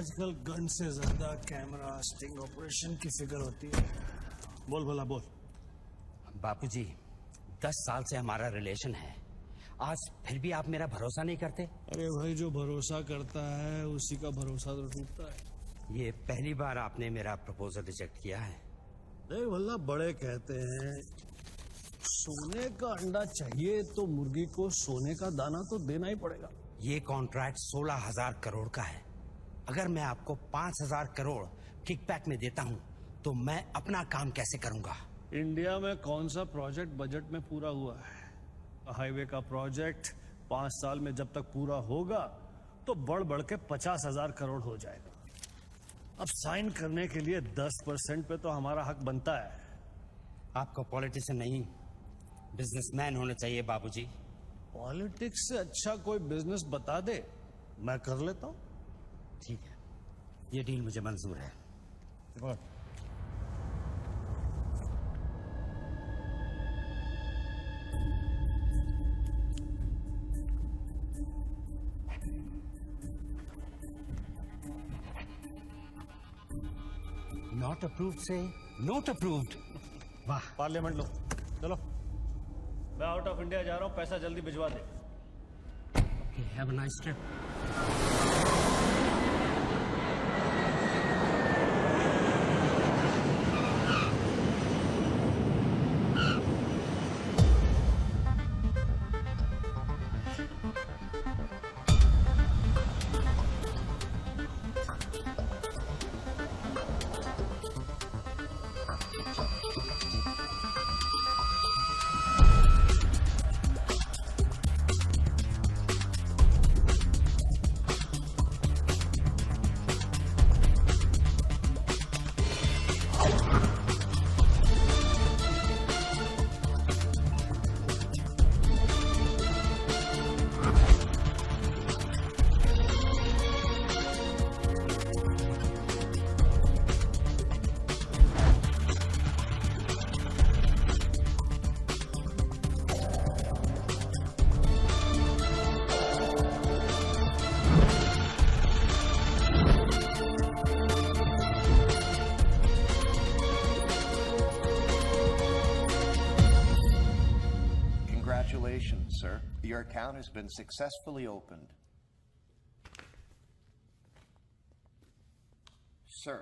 आजकल गन से ज्यादा कैमरा स्टिंग ऑपरेशन की फिक्र होती है। बोल भला बोल। बापूजी 10 साल से हमारा रिलेशन है, आज फिर भी आप मेरा भरोसा नहीं करते? अरे भाई, जो भरोसा करता है उसी का भरोसा तो टूटता है। ये पहली बार आपने मेरा प्रपोजल रिजेक्ट किया है। देख भला, बड़े कहते हैं सोने का अंडा चाहिए तो मुर्गी को सोने का दाना तो देना ही पड़ेगा। ये कॉन्ट्रैक्ट 16,000 करोड़ का है। अगर मैं आपको 5,000 करोड़ किकबैक में देता हूं तो मैं अपना काम कैसे करूंगा? इंडिया में कौन सा प्रोजेक्ट बजट में पूरा हुआ है? हाईवे का प्रोजेक्ट 5 साल में जब तक पूरा होगा तो बढ़ बढ़ के 50,000 करोड़ हो जाएगा। अब साइन करने के लिए 10% पे तो हमारा हक बनता है। आपको पॉलिटिशियन नहीं बिजनेसमैन होना चाहिए बाबूजी। पॉलिटिक्स से अच्छा कोई बिजनेस बता दे, मैं कर लेता हूँ। ठीक है, ये डील मुझे मंजूर है। नॉट अप्रूव्ड से नॉट अप्रूव्ड। वाह। पार्लियामेंट लो, चलो। मैं आउट ऑफ इंडिया जा रहा हूँ, पैसा जल्दी भिजवा दे। Have a nice trip. Congratulations, sir. Your account has been successfully opened. Sir,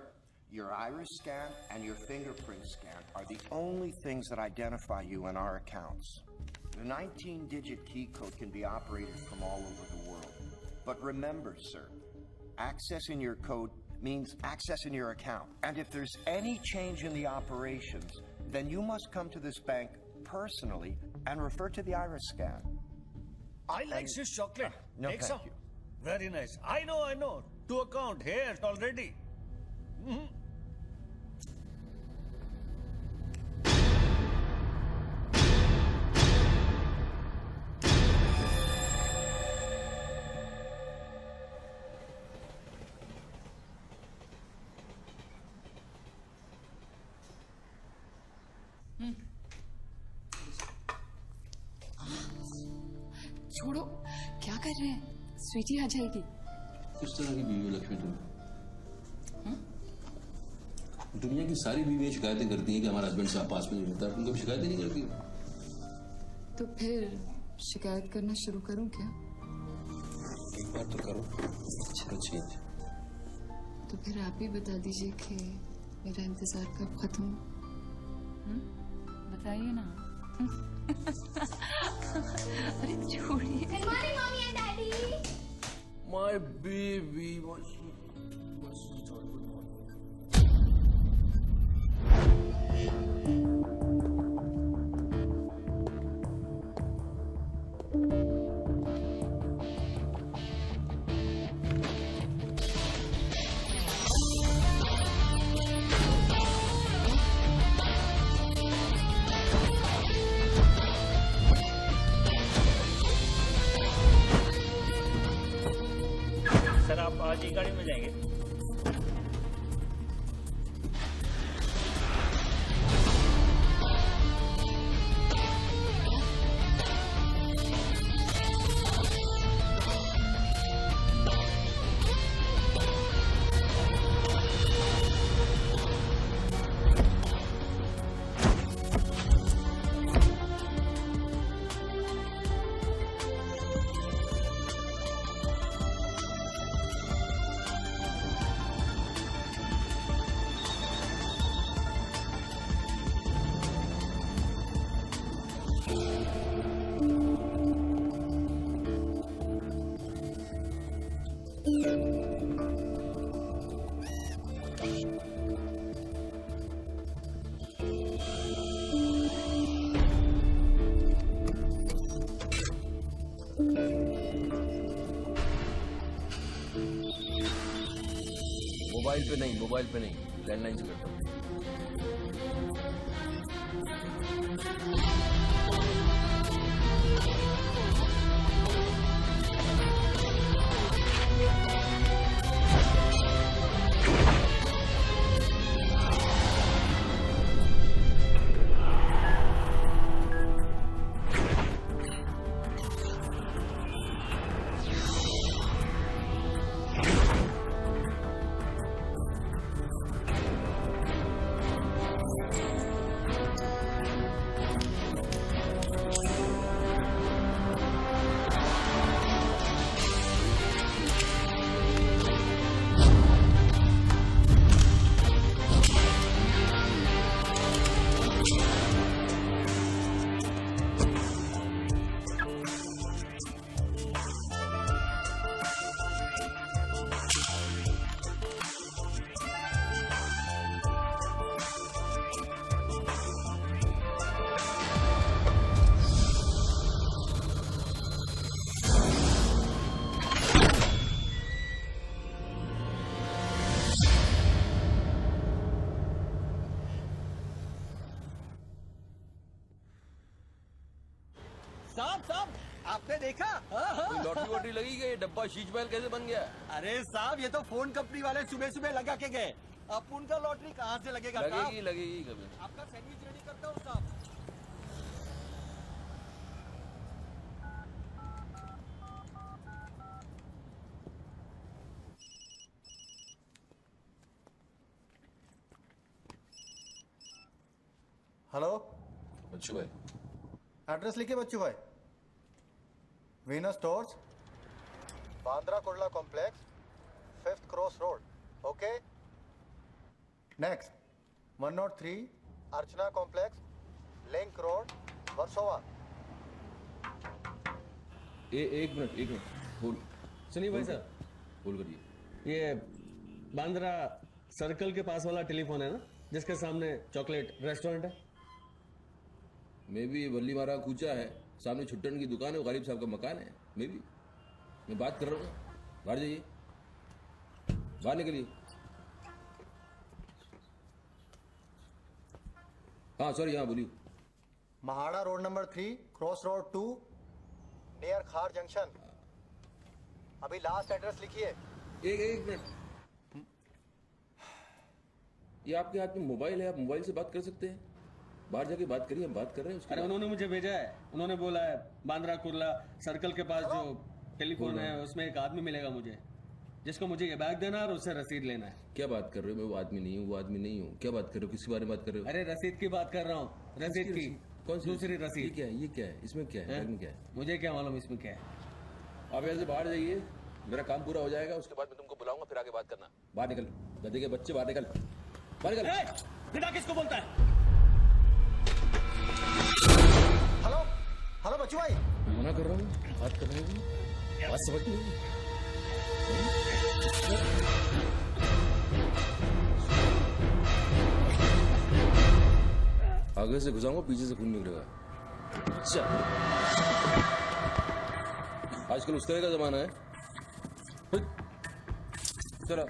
your iris scan and your fingerprint scan are the only things that identify you in our accounts. The 19-digit key code can be operated from all over the world. But remember, sir, accessing your code means accessing your account. And if there's any change in the operations, then you must come to this bank personally and refer to the iris scan. I like this chocolate. No, Take thank some. you. Very nice. I know. To account here already. छोड़ो, क्या कर रहे हैं? स्वीटी आ जाएगी। किस तरह की बीवी हो लक्ष्मी तुम? दुनिया की सारी बीवियां शिकायतें करती हैं कि हमारा हस्बैंड साहब पास में नहीं रहता, तुम कभी शिकायतें नहीं करती? तो फिर शिकायत करना शुरू करूं क्या? एक बार तो करो, चेंज। तो फिर आप ही बता दीजिए कि मेरा इंतजार कब खत्म हो? बताइए ना। अरे छोड़िए। Good morning, mommy and daddy. My baby was sir आप आज ही गाड़ी में जाएंगे? पे नहीं, मोबाइल पे नहीं, लैंडलाइन से करता हूँ। साहब साहब, आपने देखा? कोई लॉटरी वॉटरी लगी गई, डब्बा शीश महल कैसे बन गया? अरे साहब, ये तो फोन कंपनी वाले सुबह सुबह लगा के गए। अब उनका लॉटरी कहाँ से लगेगा साहब? लगेगी लगेगी कभी। आपका सैंडविच रेडी करता हूँ साहब। हेलो, बच्चू भाई, एड्रेस लिखिए बच्चू भाई। Venus stores, Bandra Kurla complex, 5th cross road. Okay. Next 103 अर्चना कॉम्प्लेक्स, लिंक रोड, वर्सोवा। एक मिनट होल्ड। सुनिए भाई साहब, होल्ड करिए। ये बांद्रा सर्कल के पास वाला टेलीफोन है ना, जिसके सामने चॉकलेट रेस्टोरेंट है? मे भी वल्ली मारा कूचा है, सामने छुट्टन की दुकान है, वो गरीब साहब का मकान है। मे भी मैं बात कर रहा हूँ, बाहर जाइए, बाहर निकलिए। हाँ सॉरी, हाँ बोलिए। MHADA road number 3 cross road 2 near खार जंक्शन। अभी लास्ट एड्रेस लिखिए। एक मिनट, ये आपके हाथ में मोबाइल है, आप मोबाइल से बात कर सकते हैं। बाहर जाके बात करिए, हम बात कर रहे हैं उसके अरे बाद। उन्होंने मुझे भेजा है, उन्होंने बोला है बांद्रा कुर्ला सर्कल के पास जो टेलीफोन है उसमें एक आदमी मिलेगा मुझे, जिसको मुझे ये बैग देना है और उससे रसीद लेना है। क्या बात कर रहे हो? मैं वो आदमी नहीं हूँ, वो आदमी नहीं हूँ। क्या बात कर रहे हो? किसके बारे में बात कर रहे हो? अरे रसीद की बात कर रहा हूँ, रसीद की। कौन सी दूसरी ये रसीद। क्या है? ये क्या है? इसमें क्या है? बैग में क्या है? मुझे क्या मालूम इसमें क्या है। आप यहाँ से बाहर जाइए, मेरा काम पूरा हो जाएगा, उसके बाद मैं तुमको बुलाऊंगा, फिर आगे बात करना। बाहर निकल, गधे के बच्चे, बाहर निकल, बाहर निकल। बेटा किसको बोलता है? हेलो हेलो बच्चू भाई। मैं मना कर रहा हूँ, बात कर रहे हैं, बात समझ नहीं। आगे से घुसाऊंगा, पीछे से खून निकलेगा। अच्छा, आजकल उस तरह का जमाना है। चलो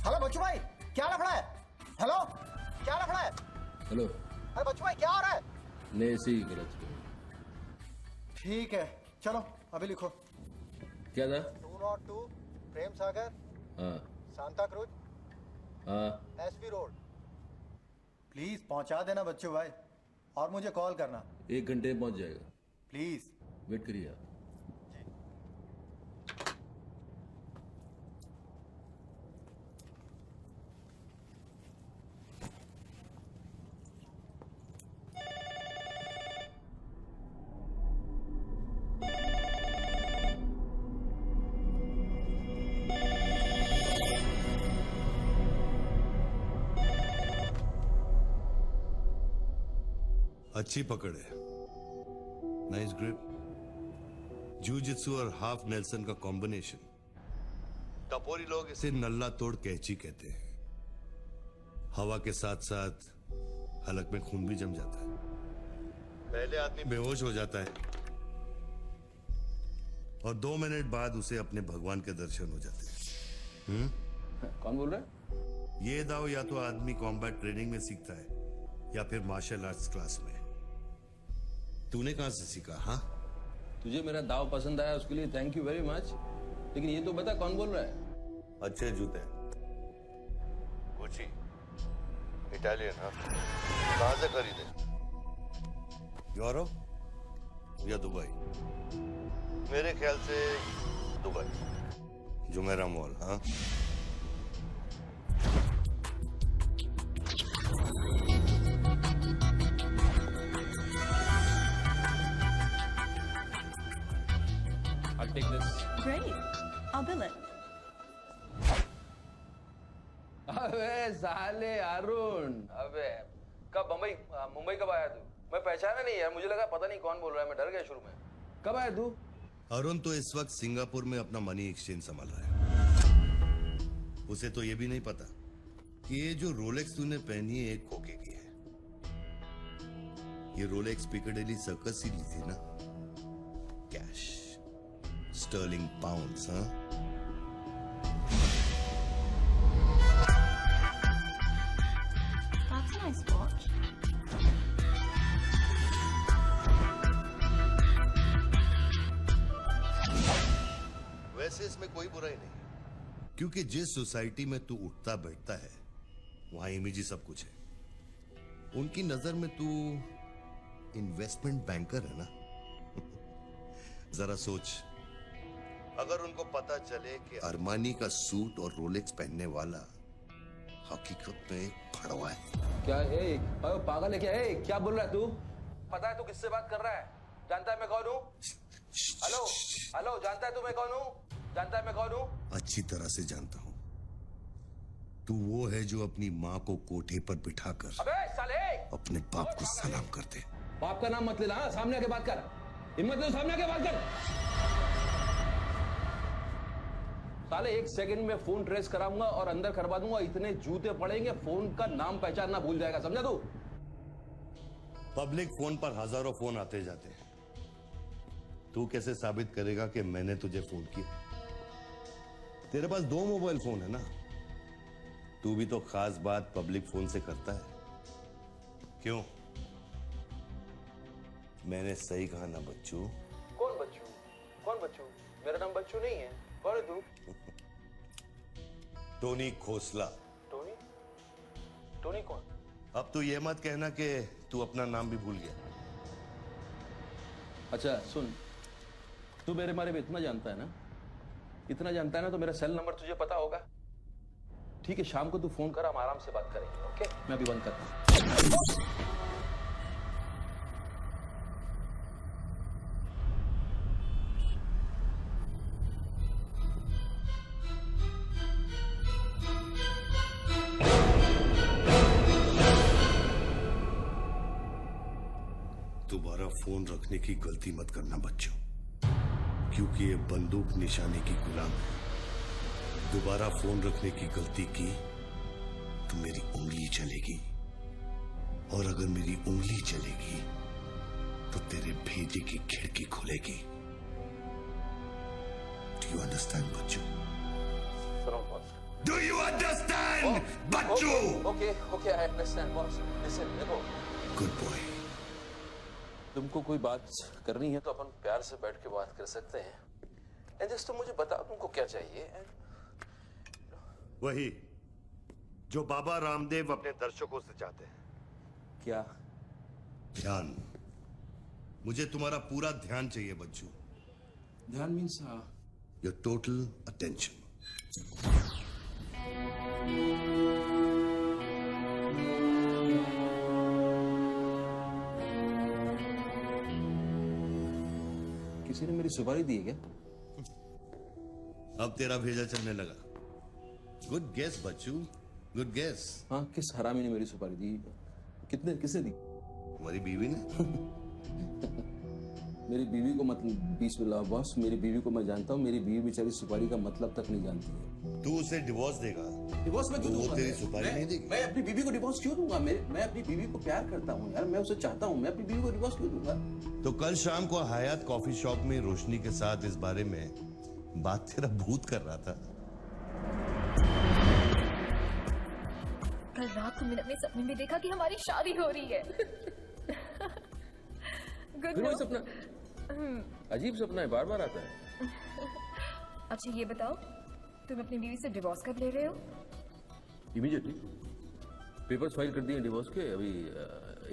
हेलो बच्चू भाई, क्या लफड़ा है? हेलो, क्या लफड़ा है? हेलो, अरे बच्चू भाई, क्या हो रहा है? ने ऐसे ही गलत किया। ठीक है, चलो अभी लिखो। क्या था? 202 प्रेम सागर, हाँ सांता क्रूज, हाँ, एसबी रोड। प्लीज पहुंचा देना बच्चू भाई, और मुझे कॉल करना 1 घंटे में पहुंच जाएगा। प्लीज। वेट करिए आप। अच्छी पकड़ है, नाइस ग्रिप, जूजित्सु और हाफ नेल्सन का कॉम्बिनेशन। टपोरी लोग इसे नल्ला तोड़ कैची कहते हैं। हवा के साथ साथ हलक में खून भी जम जाता है। पहले आदमी बेहोश हो जाता है, और 2 मिनट बाद उसे अपने भगवान के दर्शन हो जाते हैं। कौन बोल रहा है? ये दाव या तो आदमी कॉम्बैट ट्रेनिंग में सीखता है या फिर मार्शल आर्ट्स क्लास में। तूने कहां से सीखा? हाँ, तुझे मेरा दाव पसंद आया उसके लिए थैंक यू वेरी मच, लेकिन ये तो बता कौन बोल रहा है? अच्छे जूते, गुची, इटालियन। हाँ, कहां से खरीदे? यूरोप या दुबई? मेरे ख्याल से दुबई, जुमेरा मॉल। हाँ, I'll take this. Great. I'll bill it. अबे साले अरुण, अबे कब मुंबई कब आया तू? मैं पहचाना नहीं यार, मुझे लगा पता नहीं कौन बोल रहा है, मैं डर गया शुरू में। कब आया तू? अरुण तो इस वक्त सिंगापुर में अपना मनी एक्सचेंज संभाल रहा है। उसे तो ये भी नहीं पता कि ये जो रोलेक्स तूने पहनी है एक खोके की है। ये रोलेक्स पिकाडेली सर्कस ही ली थी ना? Cash, sterling pounds. हाँ, That's a nice watch. वैसे इसमें कोई बुराई नहीं, क्योंकि जिस सोसाइटी में तू उठता बैठता है वहां इमेज ही सब कुछ है। उनकी नजर में तू इन्वेस्टमेंट बैंकर है ना? जरा सोच, अगर उनको पता चले कि अरमानी का सूट और रोलेक्स पहनने वाला हकीकत में एक भड़वा है। क्या पागल है क्या? क्या बोल रहा है तू? पता है तू किससे बात कर रहा है? जानता है मैं कौन हूँ? हेलो हेलो, जानता है तू मैं कौन हूँ? जानता है मैं कौन हूँ? अच्छी तरह से जानता हूं। तू वो है जो अपनी माँ को कोठे पर बिठाकर अबे साले अपने बाप को सलाम करते। बाप का नाम मत लेना, हाँ? सामने आके बात कर, हिम्मत नहीं सामने आके बात कर। साले 1 सेकंड में फोन ट्रेस कराऊंगा और अंदर करवा दूंगा, इतने जूते पड़ेंगे फोन का नाम पहचान ना भूल जाएगा, समझा तू? पब्लिक फोन पर हजारों फोन आते जाते हैं। तू कैसे साबित करेगा कि मैंने तुझे फोन किया? तेरे पास 2 मोबाइल फोन है ना? तू भी तो खास बात पब्लिक फोन से करता है, क्यों? मैंने सही कहा ना बच्चू? कौन बच्चू? कौन बच्चू? मेरा नाम बच्चू नहीं है। कौन है तू? टोनी खोसला। टोनी? टोनी कौन? अब तू ये मत कहना कि तू अपना नाम भी भूल गया। अच्छा सुन, तू मेरे बारे में इतना जानता है ना, इतना जानता है ना, तो मेरा सेल नंबर तुझे पता होगा। ठीक है, शाम को तू फोन कर, हम आराम से बात करेंगे। ओके, मैं अभी बंद करता हूँ। दोबारा फोन रखने की गलती मत करना बच्चों, क्योंकि ये बंदूक निशाने की गुलाम है। दोबारा फोन रखने की गलती की तो मेरी उंगली चलेगी, और अगर मेरी उंगली चलेगी तो तेरे भेजे की खिड़की खुलेगी। डू यू अंडरस्टैंड बच्चों? डू यू अंडरस्टैंड बच्चों? Okay okay, I understand boss. Listen, देखो, गुड बॉय। तुमको कोई बात करनी है तो अपन प्यार से बैठ के बात कर सकते हैं। एंड जस्ट तुम मुझे बताओ तुमको क्या चाहिए। वही जो बाबा रामदेव अपने दर्शकों से चाहते हैं। क्या? ध्यान। मुझे तुम्हारा पूरा ध्यान चाहिए बच्चू। ध्यान मीन्स योर टोटल अटेंशन। किसी ने मेरी सुपारी दी है क्या? अब तेरा भेजा चलने लगा। गुड गेस बच्चू, गुड गेस। हाँ, किस हरामी ने मेरी सुपारी दी? कितने, किसने दी? तुम्हारी बीवी ने। मेरी बीवी को मतलब 20 बॉस, मेरी बीवी को मैं जानता हूँ। मेरी बीवी बेचारी सुपारी का मतलब तक नहीं जानती है। तू उसे डिवोर्स देगा डिवोर्स मैं क्यों वो दूंगा? तेरी सुपारी नहीं देगी। मैं अपनी बीवी को डिवोर्स क्यों दूंगा? मैं अपनी बीवी को प्यार करता हूँ यार, मैं उसे चाहता हूँ, मैं अपनी बीवी को डिवोर्स क्यों दूंगा? तो कल शाम को हयात कॉफी शॉप में रोशनी के साथ इस बारे में बात तेरा भूत कर रहा था। कल रात को मैंने अपने सपने में देखा कि हमारी शादी हो रही है। गुड फिर वही सपना, अजीब सपना है, बार बार आता है। अच्छा ये बताओ, तुम अपनी बीवी से डिवोर्स कब ले रहे हो? इमीडिएटली पेपर्स फाइल कर दिए डिवोर्स के, अभी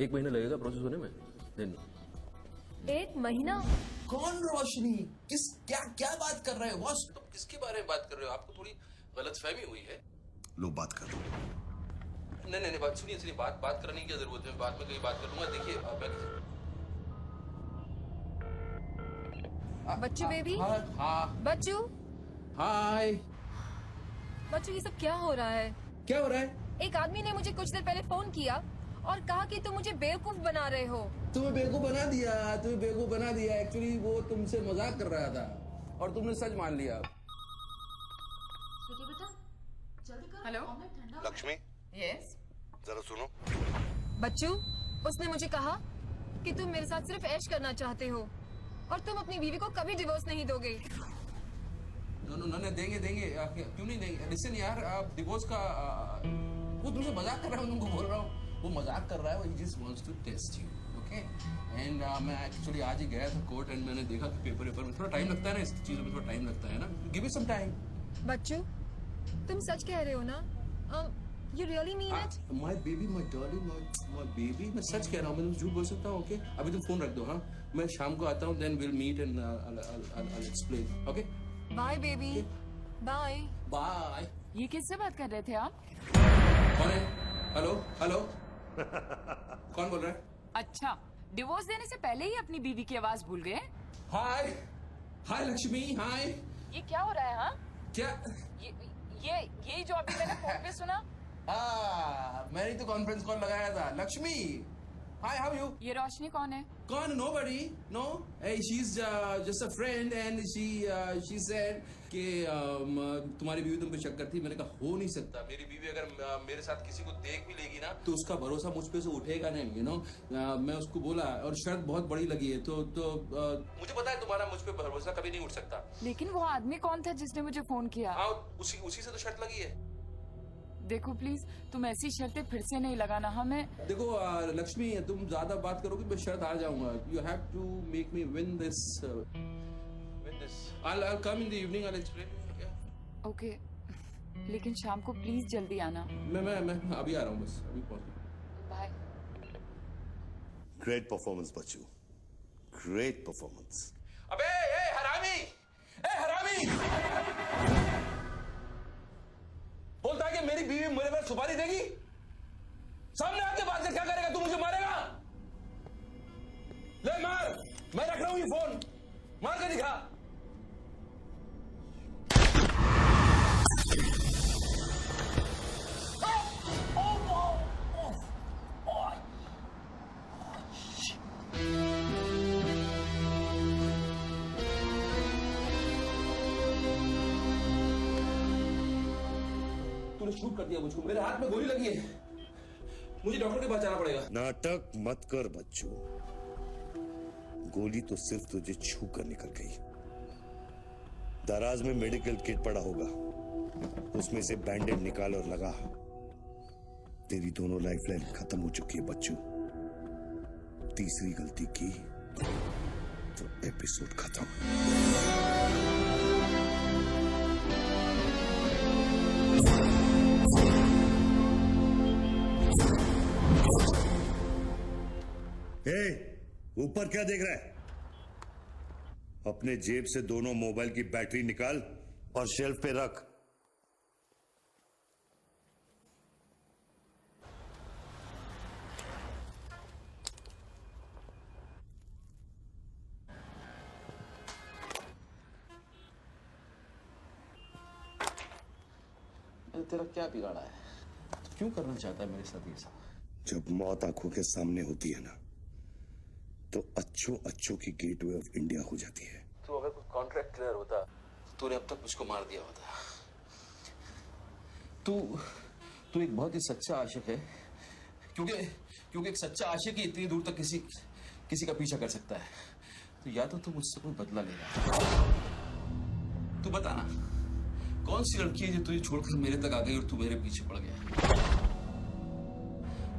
1 महीना लगेगा प्रोसेस होने में। देन 1 महीना? कौन रोशनी? क्या क्या बात कर रहे हो बॉस? तुम किसके बारे में बात कर रहे हो? आपको थोड़ी गलतफहमी हुई है। लो बात कर लो। नहीं बात सुनिए, बात करने की क्या जरूरत है? बाद में कहीं बात कर लूंगा। देखिए मैं बच्चू बेबी, हाँ बच्चू, हाय। बच्चू ये सब क्या हो रहा है? क्या हो रहा है? एक आदमी ने मुझे कुछ देर पहले फोन किया और कहा कि तुम मुझे बेवकूफ बना रहे हो। तुम्हें बेवकूफ बना दिया। एक्चुअली वो तुमसे मजाक कर रहा था और तुमने सच मान लिया। हेलो लक्ष्मी, यस जरा सुनो। बच्चू, उसने मुझे कहा कि तुम मेरे साथ सिर्फ ऐश करना चाहते हो और तुम अपनी बीवी को कभी डिवोर्स नहीं दोगे। नो देंगे क्यों नहीं देंगे? लिसन यार, आप डिवोर्स का वो तुमसे मजाक कर रहा है, तुमको बोल रहा हूँ, वो मजाक कर रहा है, वो he just wants to test you, okay? And मैं एक्चुअली आज ही गया था कोर्ट एंड मैंने देखा कि पेपर में थोड़ा टाइम लगता है ना, इस चीजों में थोड़ा टाइम लगता है ना। Give it some time. बच्चू, तुम सच कह रहे हो ना? You really mean it? My baby, my darling, my baby, मैं सच कह रहा हूँ, मैं तुम झूठ बोल सकता हूँ, ओके? अभी तुम फोन रख दो, हाँ? मैं शाम को आता हूँ, then we'll meet and I'll explain, okay? Bye baby, bye. Bye. ये किससे बात कर रहे थे आप? कौन है? हेलो कौन बोल रहा है? अच्छा, डिवोर्स देने से पहले ही अपनी बीवी की आवाज भूल गए? हाय लक्ष्मी, हाय। ये क्या हो रहा है? हाँ, क्या? ये जो अभी मैंने फोन पे सुना, मैंने तो कॉन्फ्रेंस कॉल लगाया था। लक्ष्मी, हाय, हाउ यू? ये रोशनी कौन है? कौन? Nobody, no. Hey, she's just a friend and she said कि तुम्हारी बीवी तुम पे शक करती। मैंने कहा हो नहीं सकता, मेरी बीवी अगर मेरे साथ किसी को देख भी लेगी ना तो उसका भरोसा मुझ पे से उठेगा नहीं, यू नो। मैं उसको बोला और शर्त बहुत बड़ी लगी है, तो मुझे पता है तुम्हारा मुझ पे भरोसा कभी नहीं उठ सकता। लेकिन वो आदमी कौन था जिसने मुझे फोन किया? हाँ, उसी से तो शर्त लगी है। देखो प्लीज, तुम ऐसी शर्तें फिर से नहीं लगाना। हमें देखो लक्ष्मी, तुम ज्यादा बात करोगे मैं शर्त हार जाऊंगा। You have to make me win this. I'll come in the evening, I'll explain. Okay, लेकिन शाम को प्लीज जल्दी आना। मैं अभी आ रहा हूँ, बस अभी पहुंच। बाय। ग्रेट परफॉर्मेंस बच्चू, ग्रेट परफॉर्मेंस। अबे ए हरामी, बोलता है कि मेरी बीवी मेरे पर सुपारी देगी, सामने आके बात से क्या करेगा? तू मुझे मारेगा? ले मार, मैं रख रहा हूँ ये फोन, मार के दिखा। तूने शूट कर दिया मुझको, मेरे हाथ में गोली लगी है, मुझे डॉक्टर के पास जाना पड़ेगा। नाटक मत कर बच्चू, गोली तो सिर्फ तुझे छू कर निकल गई। दराज में मेडिकल किट पड़ा होगा, उसमें से बैंडेज निकाल और लगा। तेरी दोनों लाइफलाइन खत्म हो चुकी है बच्चू। तीसरी गलती की तो एपिसोड खत्म। ऊपर क्या देख रहा है? अपने जेब से दोनों मोबाइल की बैटरी निकाल और शेल्फ पे रख। तेरा क्या बिगाड़ा है? क्यों करना चाहता है मेरे साथ ये सब? जब मौत आंखों के सामने होती है ना, तो अच्छों की गेटवे ऑफ इंडिया हो जाती है। तो अगर कोई कॉन्ट्रैक्ट क्लियर होता, तूने अब तक मुझको मार दिया होता। तू एक बहुत ही सच्चा आशिक है, क्योंकि एक सच्चा आशिक ही इतनी दूर तक किसी का पीछा कर सकता है। तो या तो तू मुझसे कोई बदला ले रहा है। तू बता ना, कौन सी लड़की है जो तुझे छोड़कर मेरे तक आ गई और तू मेरे पीछे पड़ गया?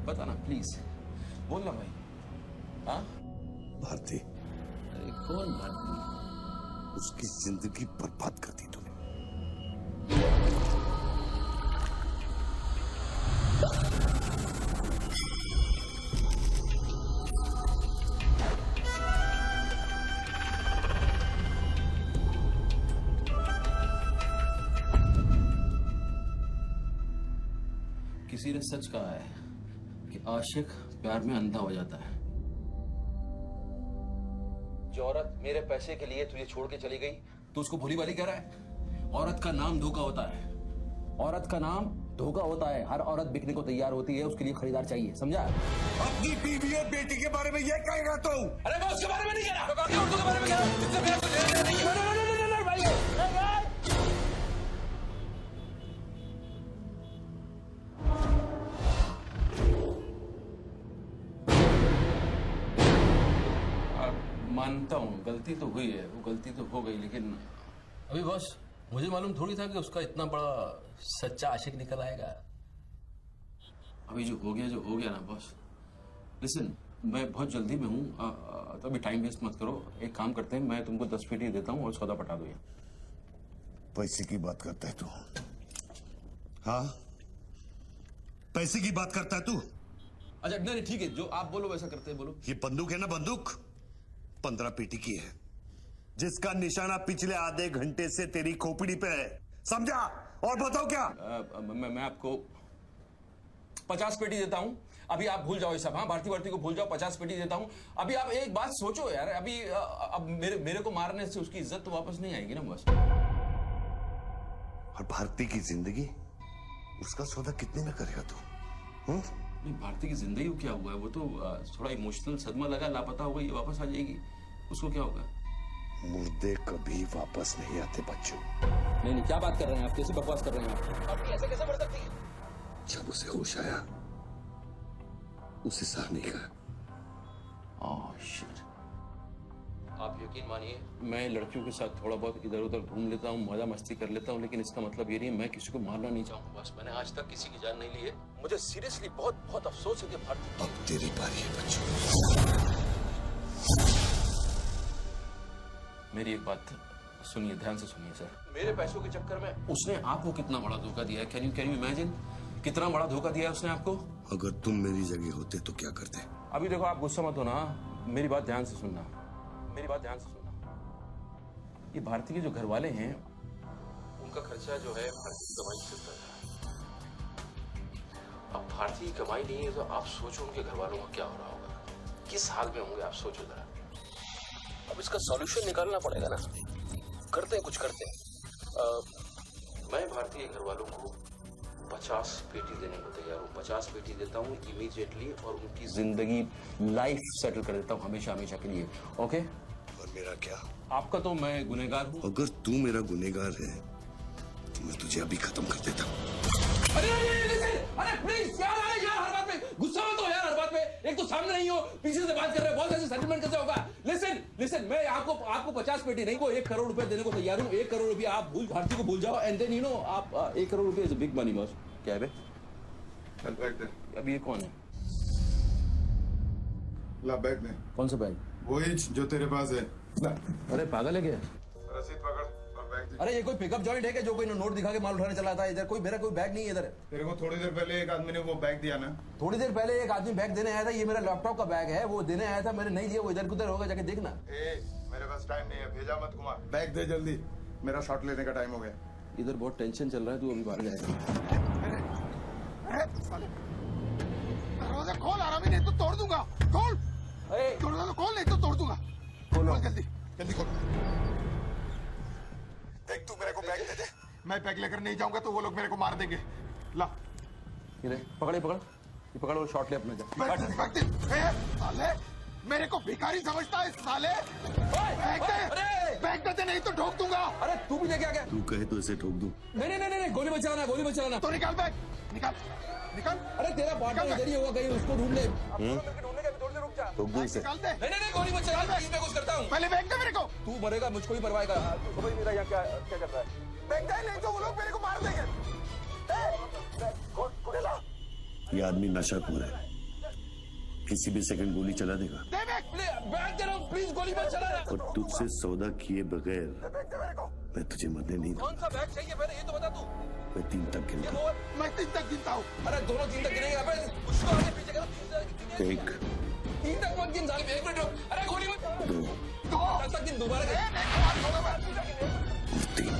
बता ना प्लीज, बोल ना भाई। हाँ भारती, अरे कौन भारती? उसकी जिंदगी बर्बाद कर दी तूने। किसी ने सच कहा है कि आशिक प्यार में अंधा हो जाता है। जो औरत मेरे पैसे के लिए तुझे छोड़ के चली गई, तो उसको भोली भाली कह रहा है? औरत का नाम धोखा होता है। औरत का नाम धोखा होता है। हर औरत बिकने को तैयार होती है, उसके लिए खरीदार चाहिए, समझा? अपनी बीवी और बेटी के बारे में ये कहेगा तू? अरे मैं उसके बारे में नहीं कह रहा, मैं औरतों के बारे में कह रहा हूं। जिससे मेरा कुछ लेना नहीं है। मानता हूँ गलती तो हुई है, वो गलती तो हो गई, लेकिन अभी बॉस मुझे मालूम थोड़ी था कि उसका इतना बड़ा सच्चा आशिक निकल आएगा। अभी जो हो गया ना बॉस। लिसन, मैं बहुत जल्दी में हूँ, तो अभी टाइम वेस्ट मत करो। एक काम करते हैं, मैं तुमको 10 पेटी देता हूँ और सौदा पटा दो। पैसे की बात करता है तू? हाँ, पैसे की बात करता है तू? अच्छा नहीं ठीक है, जो आप बोलो वैसा करते हैं, बोलो। ये बंदूक है ना, बंदूक 15 पेटी की है, जिसका निशाना पिछले आधे घंटे से तेरी खोपड़ी पे है, समझा? और बताओ क्या? मैं आपको 50 पेटी देता हूं। अभी आप भूल जाओ ये सब। हाँ, भारती को भूल जाओ, 50 पेटी देता हूं। अभी आप एक बात सोचो यार, अभी अब मेरे को मारने से उसकी इज्जत तो वापस नहीं आएगी ना बस। और भारती की जिंदगी, उसका सौदा कितने में करेगा तू? नहीं, भारती की जिंदगी को क्या हुआ है? वो तो थोड़ा इमोशनल सदमा लगा, लापता हो गई, वापस आ जाएगी। उसको क्या होगा? मुर्दे कभी वापस नहीं आते बच्चों। नहीं, क्या बात कर रहे हैं आप? कैसे बकवास कर रहे हैं आप? ऐसे कैसे बढ़ सकती है? जब उसे होश आया, उसे सह नहीं कहा। Oh shit. आप यकीन मानिए, मैं लड़कियों के साथ थोड़ा बहुत इधर उधर घूम लेता हूँ, मजा मस्ती कर लेता हूँ, लेकिन इसका मतलब ये नहीं मैं किसी को मारना नहीं चाहूंगा। बस मैंने आज तक किसी की जान नहीं ली है। मुझे सीरियसली बहुत बहुत अफसोस है कि भारती। अब तेरी बारी है बच्चों। मेरी एक बात सुनिए, ध्यान से सुनिए सर। मेरे पैसों के चक्कर में उसने आपको कितना बड़ा धोखा दिया है? Can you imagine? कितना बड़ा धोखा दिया है उसने आपको? अगर तुम मेरी जगह होते तो क्या करते? अभी देखो, आप गुस्सा मत होना, मेरी बात ध्यान से सुनना। ये भारती के जो घर वाले हैं, उनका खर्चा जो है भारती की कमाई से चलता है। अब भारती की कमाई नहीं है, तो आप सोचो उनके घर वालों का क्या हो रहा होगा, किस हाल में होंगे, आप सोचो जरा। अब इसका सॉल्यूशन निकालना पड़ेगा ना। करते हैं, कुछ करते हैं। मैं भारती के घर वालों को 50 पेटी देने को तैयार हूँ। 50 पेटी देता हूँ इमीडिएटली, और उनकी जिंदगी लाइफ सेटल कर देता हूँ हमेशा हमेशा के लिए। ओके? और मेरा क्या? आपका तो मैं गुनहगार हूँ। अगर तू मेरा गुनहगार है तो मैं तुझे अभी खत्म कर देता हूँ। अरे प्लीज यार, हर बात में गुस्सा मत हो यार, हर बात में। एक तो सामने नहीं हो, पीछे से बात कर रहे हो, बहुत ऐसे सेटलमेंट कैसे होगा? लिसन, मैं आपको 50 पेटी नहीं, को 1 करोड़ रुपए देने को तैयार हूँ। 1 करोड़ रुपया आप भारती को भूल जाओ, एंड देन आप 1 करोड़ रुपया is a big money boss. क्या है बे? अब ये कौन है? ला बैग दे। कौन सा बैग? वही जो तेरे पास है। अरे पागल है क्या? रसीद पकड़ और बैग दे। अरे ये कोई पिकअप जॉइंट है क्या, जो कोई नोट दिखा के माल उठाने चला था? इधर मेरा कोई बैग नहीं है इधर। तेरे को थोड़ी देर पहले एक आदमी ने वो बैग दिया ना? थोड़ी देर पहले एक आदमी बैग देने आया था। ये मेरा लैपटॉप का बैग है, वो देने आया था, मैंने नहीं दिया। वो इधर उधर होगा, जाके देखना। मेरे पास टाइम नहीं है, भेजा मत घुमा। बैग दे जल्दी, मेरा शॉट लेने का टाइम हो गया। इधर बहुत टेंशन चल रहा है, तू अभी बाहर जाएगा। दरवाजा खोल, आरामी, नहीं तो तोड़ दूंगा। खोल, दरवाजा खोल, नहीं तो तोड़ दूंगा। खोल जल्दी खोल। देख, तू मेरे को बैग दे दे। मैं बैग लेकर नहीं जाऊंगा तो वो लोग मेरे को मार देंगे। ला, पकड़ ये पकड़ और शॉट ले अपने। बैग दे। साले, मेरे को भिखारी समझता है साले? बैग दे नहीं तो ठोक दूंगा। अरे तू भी लेके आ गया। तू कहे तो इसे ठोक दूं। नहीं, गोली बचाना, गोली बचाना। तो निकाल बैग, निकाल निकाल। अरे तेरा पार्टनर इधर ही होगा कहीं, उसको ढूंढ ले। ढूंढने का थोड़ी देर रुक जा। ठोक दूं इसे। निकाल दे। नहीं, गोली बचाना, मैं कुछ करता हूँ। पहले बैग दे मेरे को। तू मरेगा, मुझको भी परवाह का। समझ मेरा यहाँ क्या चल रहा है। बैग दे, नहीं तो वो लोग मेरे को मार देंगे। ये आदमी नशाखोर है, किसी भी सेकंड गोली चला देगा। दे बैग। बैग दे रहा हूँ, प्लीज गोली मत चलाना। और तुझसे सौदा किए बगैर बैग दे मेरे को। मैं तुझे मरने नहीं दूंगा। कौन सा बैग चाहिए पहले ये तो बता तू। मैं 3 तक गिनता हूँ। मैं 3 तक गिनता हूँ। अरे दोनों 3 तक गिनेंगे। अबे उसको आगे पीछे करो। 1 3 तक मत गिन साले। 1 मिनट रुक। अरे गोली मत। 2 10 तक गिन दोबारा गिन। 3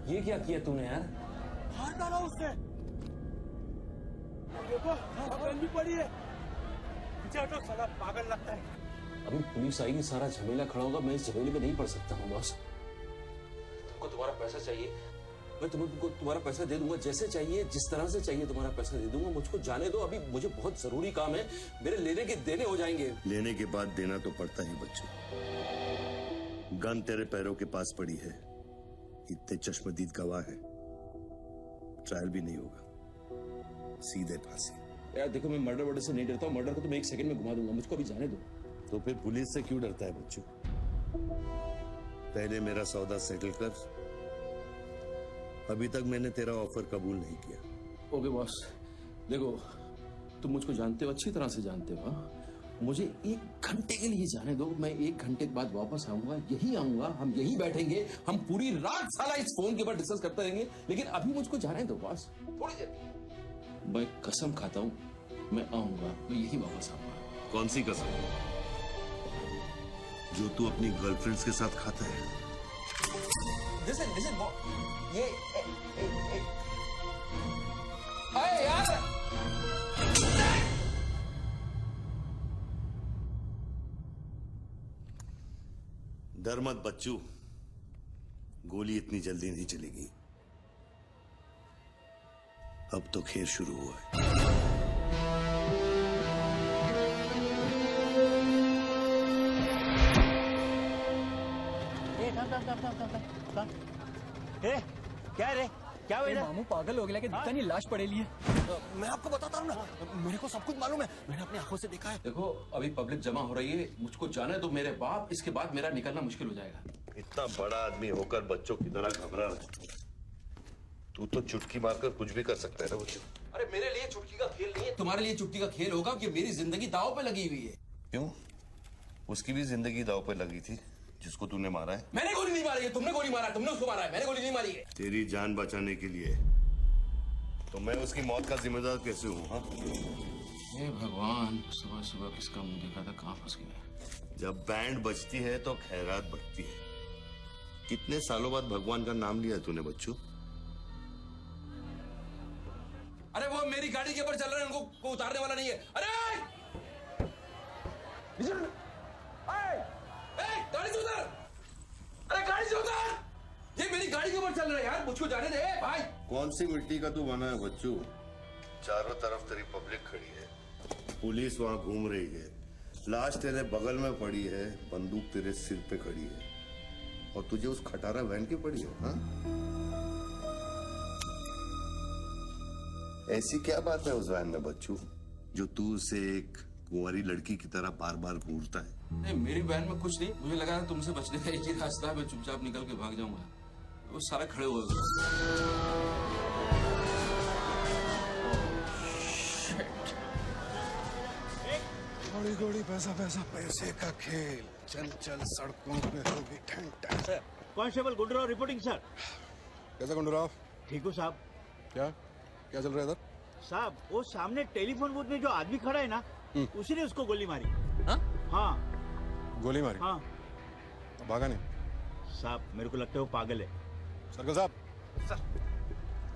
ये क्या किया तूने यार? मार डाला उससे। देखो, भी पड़ी है। पीछे हटो, साला पागल लगता है। अभी पुलिस आएगी, सारा झमेला खड़ा होगा। मैं इस झमेले में नहीं पड़ सकता हूँ बॉस। तुमको तुम्हारा पैसा चाहिए, मैं तुमको तुम्हारा पैसा दे दूंगा। जैसे चाहिए, जिस तरह से चाहिए तुम्हारा पैसा दे दूंगा। मुझको जाने दो, अभी मुझे बहुत जरूरी काम है। मेरे लेने के देने हो जाएंगे। लेने के बाद देना तो पड़ता ही बच्चों। गन तेरे पैरों के पास पड़ी है, इतने चश्मदीद गवाह है, ट्रायल भी नहीं होगा, सीधे फांसी। यार देखो, मैं मर्डर से नहीं डरता हूँ। मर्डर को तो मैं 1 सेकंड में घुमा दूंगा। मुझको अभी जाने दो। तो फिर पुलिस से क्यों डरता है बच्चों? पहले मेरा सौदा सेटल कर। अभी तक मैंने तेरा ऑफर कबूल नहीं किया। ओके बॉस, देखो तुम मुझको जानते हो, अच्छी तरह से जानते हो। हाँ? मुझे 1 घंटे के लिए जाने दो। मैं 1 घंटे के बाद वापस आऊंगा, यही आऊंगा, हम यही बैठेंगे, हम पूरी रात साला इस फोन के ऊपर डिस्कस करते रहेंगे। लेकिन अभी मुझको जाने दो बॉस, थोड़ी देर। मैं कसम खाता हूँ, मैं आऊंगा, मैं यही वापस आऊंगा। कौन सी कसम? जो तू अपनी गर्लफ्रेंड्स के साथ खाता है। Listen, ये अरे यार, डर मत बच्चू, गोली इतनी जल्दी नहीं चलेगी। अब तो खेल शुरू हुआ है। क्या रे, क्या हुआ? मामू पागल हो गया कि दिखता नहीं, लाश पड़ेली है। मैं आपको बताता हूँ ना, मेरे को सब कुछ मालूम है, मैंने अपनी आंखों से देखा है। देखो अभी पब्लिक जमा हो रही है, मुझको जाने दो मेरे बाप। इसके बाद मेरा निकलना मुश्किल हो जाएगा। इतना बड़ा आदमी होकर बच्चों की तरह घबरा रहा है। तू तो चुटकी मारकर कुछ भी कर सकता है ना बच्चों। अरे मेरे लिए चुटकी का खेल नहीं है, तुम्हारे लिए चुटकी का खेल होगा कि मेरी जिंदगी दांव पे लगी हुई है। क्यों? उसकी भी जिंदगी दांव पे लगी थी जिसको तूने मारा है। मैंने गोली नहीं मारी है, तुमने गोली मारा है, तुमने उसको मारा है, मैंने गोली नहीं मारी है। तेरी जान बचाने के लिए तो मैं उसकी मौत का जिम्मेदार कैसे हूँ? हाँ, हे भगवान, सुबह सुबह किसका मुंह देखा था, कहाँ फंस गया। जब बैंड बजती है तो खैरात बढ़ती है। कितने सालों बाद भगवान का नाम लिया तूने बच्चों? अरे वो मेरी गाड़ी के ऊपर चल रहे हैं, उनको उतारने वाला नहीं है। अरे गाड़ी से उतार, अरे गाड़ी से उतार, ये मेरी गाड़ी के ऊपर चल रहा है यार, मुझको जाने दे भाई। कौन सी मिट्टी का तू बना है बच्चों? चारों तरफ तेरी पब्लिक खड़ी है, पुलिस वहां घूम रही है, लाश तेरे बगल में पड़ी है, बंदूक तेरे सिर पे खड़ी है, और तुझे उस खटारा वैन की पड़ी है। हाँ? ऐसी क्या बात है उस वैन में बच्चू जो तू उसे एक कुंवारी लड़की की तरह बार बार घूरता है? नहीं, मेरी वैन में कुछ नहीं, मुझे लगा था तुमसे बचने का एक ही रास्ता है, मैं चुपचाप निकल के भाग जाऊंगा। वो सारे खड़े हुए। थोड़ी थोड़ी पैसा पैसा पैसे का खेल, चल चल सड़कों पे होगी ठंडा। Sir, constable Gundurao reporting sir. कैसा गुंडूराव? ठीक हो साहब। क्या क्या चल रहा है इधर? साहब वो सामने टेलीफोन बूथ में जो आदमी खड़ा है ना, उसी ने उसको गोली मारी। हाँ? गोली मारी? हाँ तो भागा नहीं? साहब मेरे को लगता है वो पागल है। सर्कल साहब सर,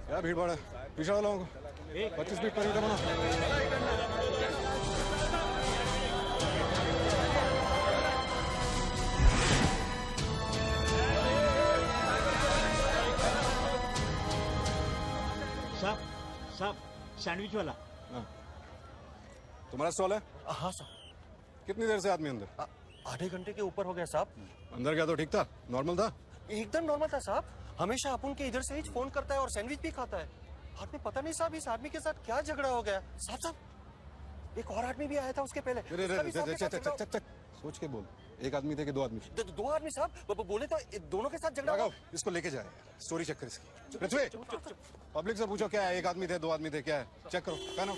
क्या भीड़ भाड़ है? पीछे वालों को 25 फीट पर ईटा बना। साहब साहब सैंडविच वाला। तुम्हारा स्टॉल है? हाँ सर। कितनी देर से आदमी अंदर? आधे घंटे के ऊपर हो गया साहब। अंदर गया तो ठीक था, नॉर्मल था? एकदम नॉर्मल था साहब। हमेशा अपन के इधर से ही फोन करता है और सैंडविच भी खाता है। बाद में पता नहीं साहब इस आदमी के साथ क्या झगड़ा हो गया। साहब साहब एक और आदमी भी आया था उसके पहले। चक सोच के बोल। एक आदमी थे कि दो आदमी? दो आदमी साहब। बोले तो दोनों के साथ झगड़ा हुआ। इसको लेके जाए, स्टोरी चेक कर इसकी। पृथ्वी पब्लिक से पूछो क्या है, एक आदमी थे दो आदमी थे, क्या है चेक करो। क्या नाम?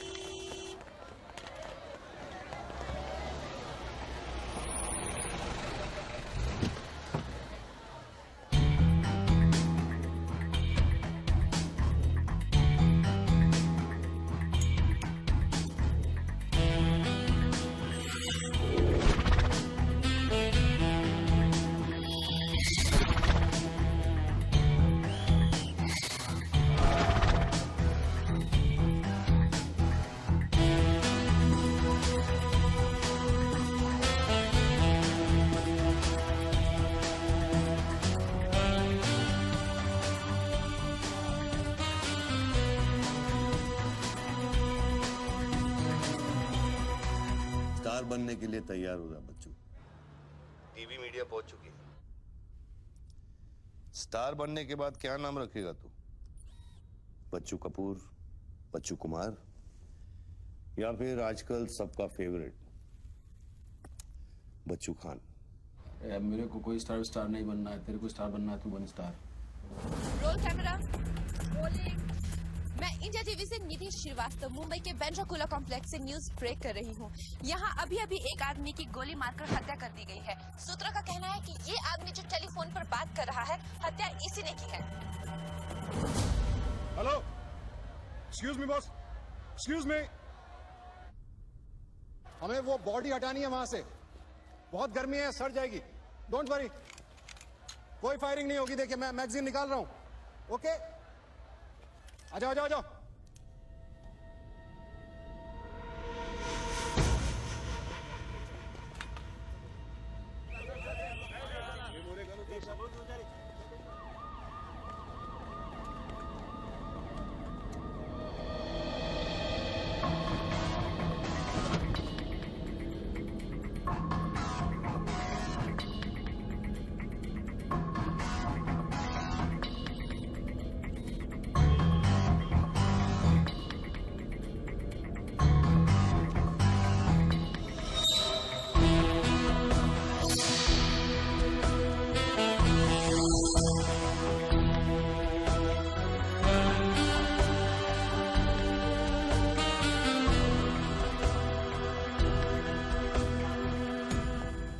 स्टार बनने के लिए तैयार हो रहा बच्चू। टीवी मीडिया पहुंच चुकी है। स्टार बनने के बाद क्या नाम रखेगा तू? बच्चू कपूर, बच्चू कुमार, या फिर आजकल सबका फेवरेट बच्चू खान? मेरे को कोई स्टार नहीं बनना है। तेरे को स्टार बनना है, तू बन स्टार। Roll camera rolling. मैं इंडिया टीवी से निधि श्रीवास्तव मुंबई के बेंड्रा कॉम्प्लेक्स से न्यूज ब्रेक कर रही हूँ। यहाँ अभी अभी एक आदमी की गोली मारकर हत्या कर दी गई है। सूत्रों का कहना है कि ये आदमी जो टेलीफोन पर बात कर रहा है, हत्या इसी ने की है। Hello, excuse me boss, excuse me. हमें वो बॉडी हटानी है वहां से। बहुत गर्मी है, सड़ जाएगी। डोंट वरी, कोई फायरिंग नहीं होगी। देखिए मैं मैगजीन निकाल रहा हूं। ओके, आ जाओ आ जाओ आ जाओ।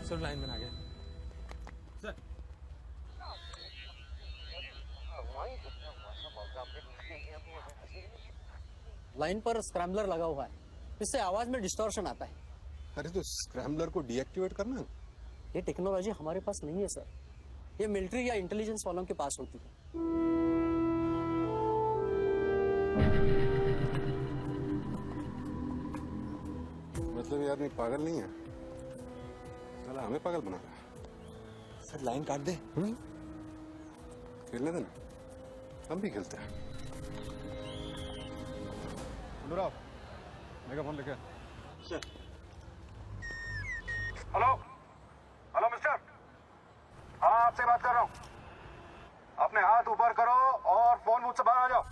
सर लाइन में आ गया। सर लाइन पर स्क्रैम्बलर लगा हुआ है, इससे आवाज में डिस्टॉर्शन आता है। अरे तो स्क्रैम्बलर को डीएक्टिवेट करना। ये टेक्नोलॉजी हमारे पास नहीं है सर, ये मिलिट्री या इंटेलिजेंस वालों के पास होती है। मतलब ये आदमी पागल नहीं है, साला हमें पागल बना रहा है। सर लाइन काट दे। खेलने देना, हम भी खेलते हैं। अनुराग, मेगा फोन लेके। सर। हेलो हेलो मिस्टर, हाँ आपसे बात कर रहा हूँ। अपने हाथ ऊपर करो और फोन मुझसे बाहर आ जाओ।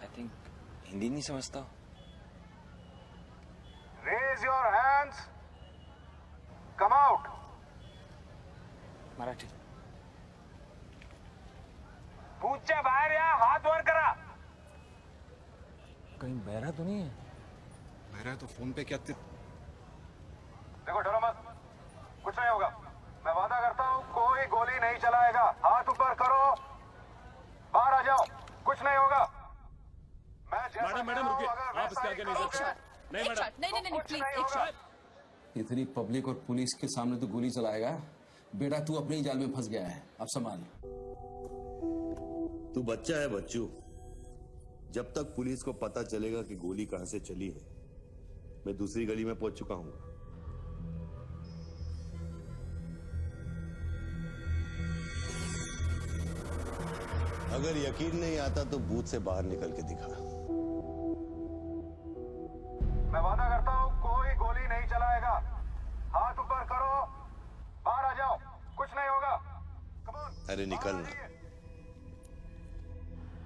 आई थिंक हिंदी नहीं समझता। Raise your hands, come out. Marathi. पूछे बाहर या हाथ वर करा। कहीं बहरा तो नहीं है? बहरा है तो फोन पे क्या देखो, डरो मत, कुछ नहीं होगा। मैं वादा करता हूँ कोई गोली नहीं चलाएगा। हाथ ऊपर करो, बाहर आ जाओ, कुछ नहीं होगा। मैं मैडम रुकिए, आप इसके आगे नहीं जा सकते। एक शॉट नहीं नहीं नहीं प्लीज एक शॉट। इतनी पब्लिक और पुलिस के सामने तो गोली चलाएगा? बेटा तू अपने ही जाल में फंस गया है, अब संभाल। तू बच्चा है बच्चू। जब तक पुलिस को पता चलेगा कि गोली कहां से चली है, मैं दूसरी गली में पहुंच चुका हूं। अगर यकीन नहीं आता तो बूथ से बाहर निकल के दिखा। मैं वादा करता हूँ कोई गोली नहीं चलाएगा। हाथ ऊपर करो, बाहर आ जाओ, कुछ नहीं होगा। Come on, अरे निकलना।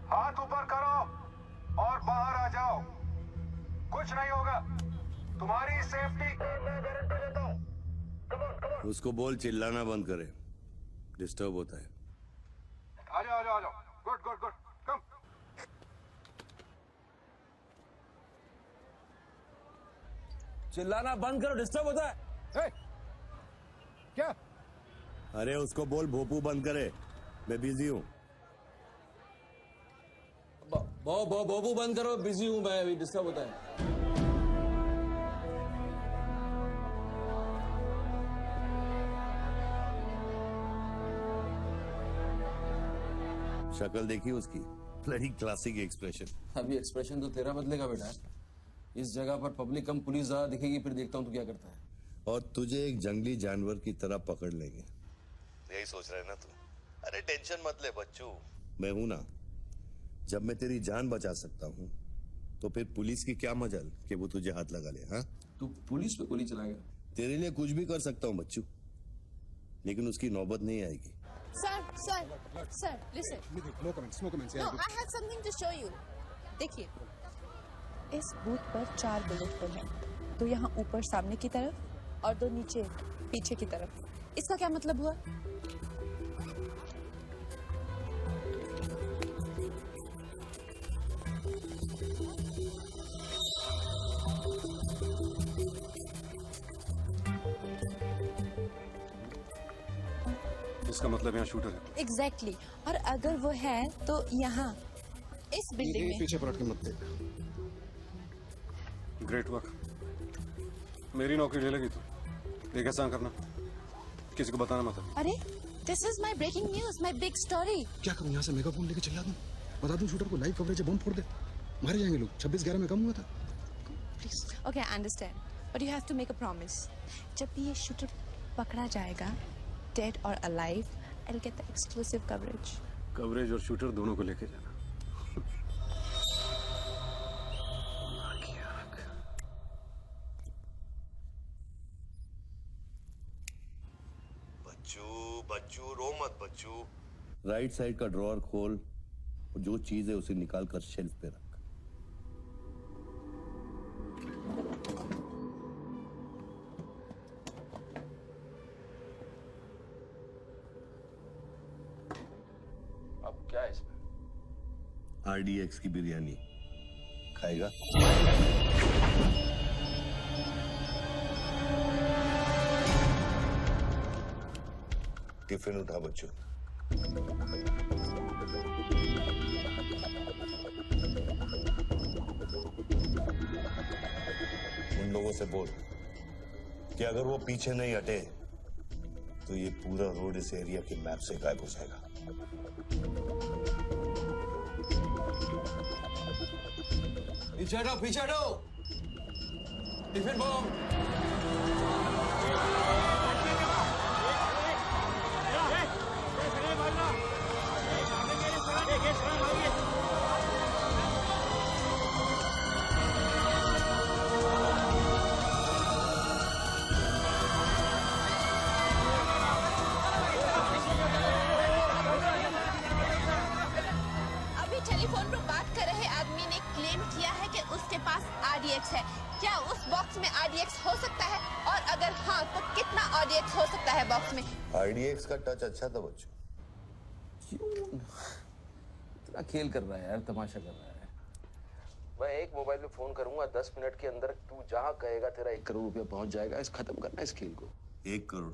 हाथ ऊपर करो और बाहर आ जाओ, कुछ नहीं होगा। तुम्हारी सेफ्टी की मैं गारंटी देता हूँ। Come on, come on. उसको बोल चिल्लाना बंद करे, डिस्टर्ब होता है। आ जाओ आ जाओ आ जाओ। Good good good come. चिल्लाना बंद करो, डिस्टर्ब होता है। क्या? अरे उसको बोल भोपू बंद करे, मैं बिजी हूँ। बोबू बंद करो, बिजी हूं मैं, अभी डिस्टर्ब होता है। शक्ल देखी उसकी, बड़ी क्लासिक एक्सप्रेशन। अभी एक्सप्रेशन तो तेरा बदलेगा बेटा। इस जगह पर पब्लिक कम पुलिस ज्यादा दिखेगी, फिर देखता हूँ तू क्या करता है। और तुझे एक जंगली जानवर की तरह पकड़ लेंगे, यही सोच रहा है ना तू? अरे टेंशन मत ले बच्चू, मैं हूं ना। जब मैं तेरी जान बचा सकता हूँ तो फिर पुलिस की क्या मजाल कि वो तुझे हाथ लगा ले। हाँ, तू पुलिस पे गोली चलाएगा? तेरे लिए कुछ भी कर सकता हूँ बच्चू, लेकिन उसकी नौबत नहीं आएगी। Sir listen. No comments, no comments. No I have something to show you. देखिए इस बूथ पर 4 बुलेट होल हैं, 2 यहाँ ऊपर सामने की तरफ और 2 नीचे पीछे की तरफ। इसका क्या मतलब हुआ? इसका मतलब यहाँ शूटर है। एग्जैक्टली और अगर वो है तो यहाँ इस बिल्डिंग में। पीछे पलट के मत देख। ग्रेट वर्क, मेरी नौकरी ले लगी तू। एक ऐसा करना, किसी को बताना मत। अरे this is my breaking news, my big story. क्या करूं, यहाँ से मेगाफोन लेके चिल्ला दूं, बता दूं शूटर को लाइव कवरेज है, बम फोड़ दे, मारे जाएंगे लोग। 26/11 में कम हुआ था। Please okay I understand but you have to make a promise. जब भी ये शूटर पकड़ा जाएगा, डेड और alive, I will get the exclusive coverage. Coverage और शूटर दोनों को लेके जाना। बच्चू रो मत बच्चू। राइट साइड का ड्रॉअर खोल और जो चीज है उसे निकाल कर शेल्फ पे रख। अब क्या है इसमें? RDX की बिरयानी खाएगा? टिफिन उठा बच्चों। उन लोगों से बोल कि अगर वो पीछे नहीं हटे तो ये पूरा रोड इस एरिया के मैप से गायब हो जाएगा। पीछे हटो, टिफिन बम। अभी टेलीफोन पर बात कर रहे आदमी ने क्लेम किया है कि उसके पास RDX है। क्या उस बॉक्स में RDX हो सकता है? और अगर हाँ तो कितना RDX हो सकता है बॉक्स में? RDX का टच अच्छा था बच्चों। क्यों इतना खेल कर रहा है यार, तमाशा कर रहा है। मैं एक मोबाइल पे फोन करूंगा, 10 मिनट के अंदर तू जहां कहेगा तेरा 1 करोड़ रुपया पहुंच जाएगा। इस खत्म करना इस खेल को। 1 करोड़?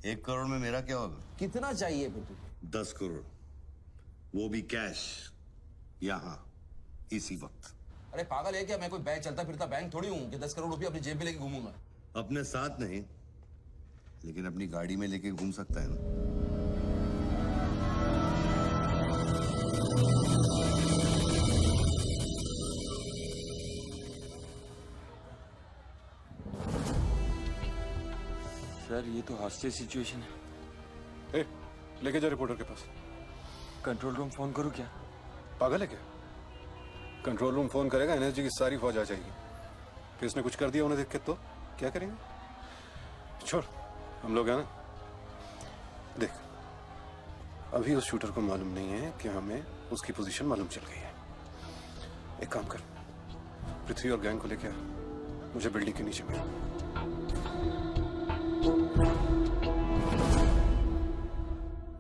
1 करोड़ में मेरा क्या होगा? कितना चाहिए फिर तुझे? 10 करोड़, वो भी कैश, यहां इसी वक्त। अरे पागल है क्या? मैं कोई बैग चलता फिरता बैंक थोड़ी हूँ कि 10 करोड़ रुपया अपनी जेब में लेके घूमूंगा। अपने साथ नहीं, लेकिन अपनी गाड़ी में लेके घूम सकता है ना। सर ये तो हॉस्टेज सिचुएशन है। ए, लेके जा रिपोर्टर के पास। कंट्रोल रूम फोन करूं क्या? पागल है क्या? कंट्रोल रूम फोन करेगा, एनर्जी की सारी फौज आ जाएगी। फिर इसने कुछ कर दिया उन्हें देख के तो क्या करेंगे? छोड़, हम लोग हैं ना। देख, अभी उस शूटर को मालूम नहीं है कि हमें उसकी पोजीशन मालूम चल गई है। एक काम कर, पृथ्वी और गैंग को लेके आ, मुझे बिल्डिंग के नीचे मिला।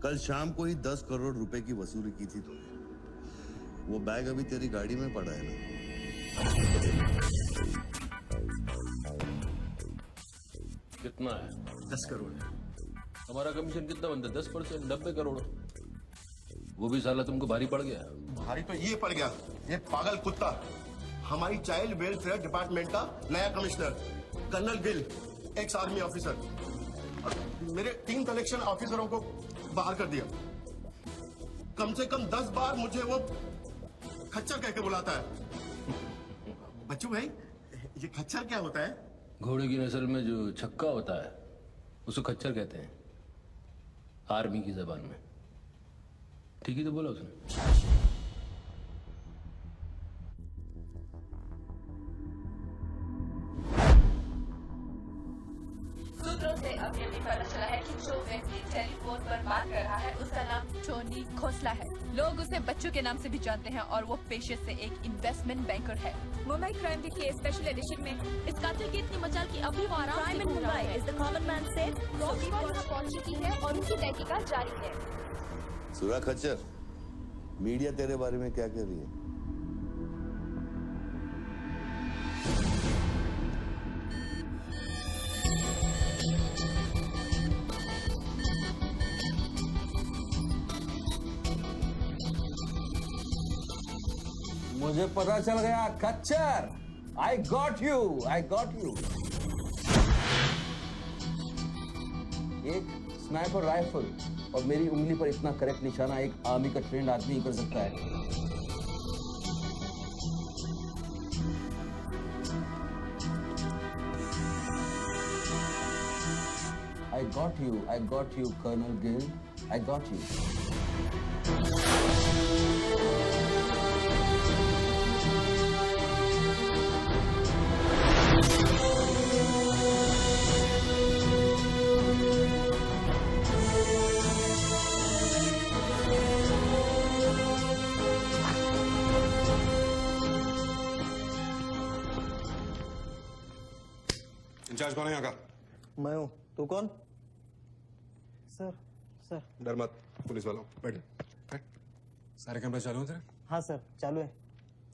कल शाम को ही 10 करोड़ रुपए की वसूली की थी तूने। वो बैग अभी तेरी गाड़ी में पड़ा है ना? कितना है? 10 करोड़। हमारा कमीशन कितना बनता है? 10%, 90 करोड़। वो भी साला तुमको भारी पड़ गया। भारी तो ये पड़ गया, ये पागल कुत्ता हमारी चाइल्ड वेलफेयर डिपार्टमेंट का नया commissioner colonel Gill, ex army officer, और मेरे 3 कलेक्शन ऑफिसरों को बाहर कर दिया। कम से कम 10 बार मुझे वो खच्चर कह के बुलाता है। बच्चू भाई, ये खच्चर क्या होता है? घोड़े की नस्ल में जो छक्का होता है उसको खच्चर कहते हैं, आर्मी की जबान में। ठीक ही तो बोला उसने। सूत्रों से अब ये भी पता चला है कि जो व्यक्ति टेलीफोन पर बात कर रहा है उसका नाम टोनी खोसला है। लोग उसे बच्चों के नाम से भी जानते हैं और वो पेशे से एक इन्वेस्टमेंट बैंकर है। मुंबई क्राइम के केस स्पेशल एडिशन में इस कातिल की इतनी मचाल की अभी वो आराम क्राइम से इन घूम रहा मुंबई है। Is the common man safe. Police वहां पहुंच चुकी है और उनकी तहकीकात जारी है। सुरा खच्चर, मीडिया तेरे बारे में क्या कह रही है? मुझे पता चल गया खच्चर। I got you, I got you. एक स्नाइपर राइफल और मेरी उंगली पर इतना करेक्ट निशाना एक आर्मी का ट्रेंड आदमी ही कर सकता है। I got you, Colonel Gill. I got you. Incharge कौन है यहाँ का? मैं हूँ। तू कौन? सर डर मत, पुलिस वालों। बैठ बैठ। सारे कैमरे चालू हैं तेरे? हाँ सर, चालू है।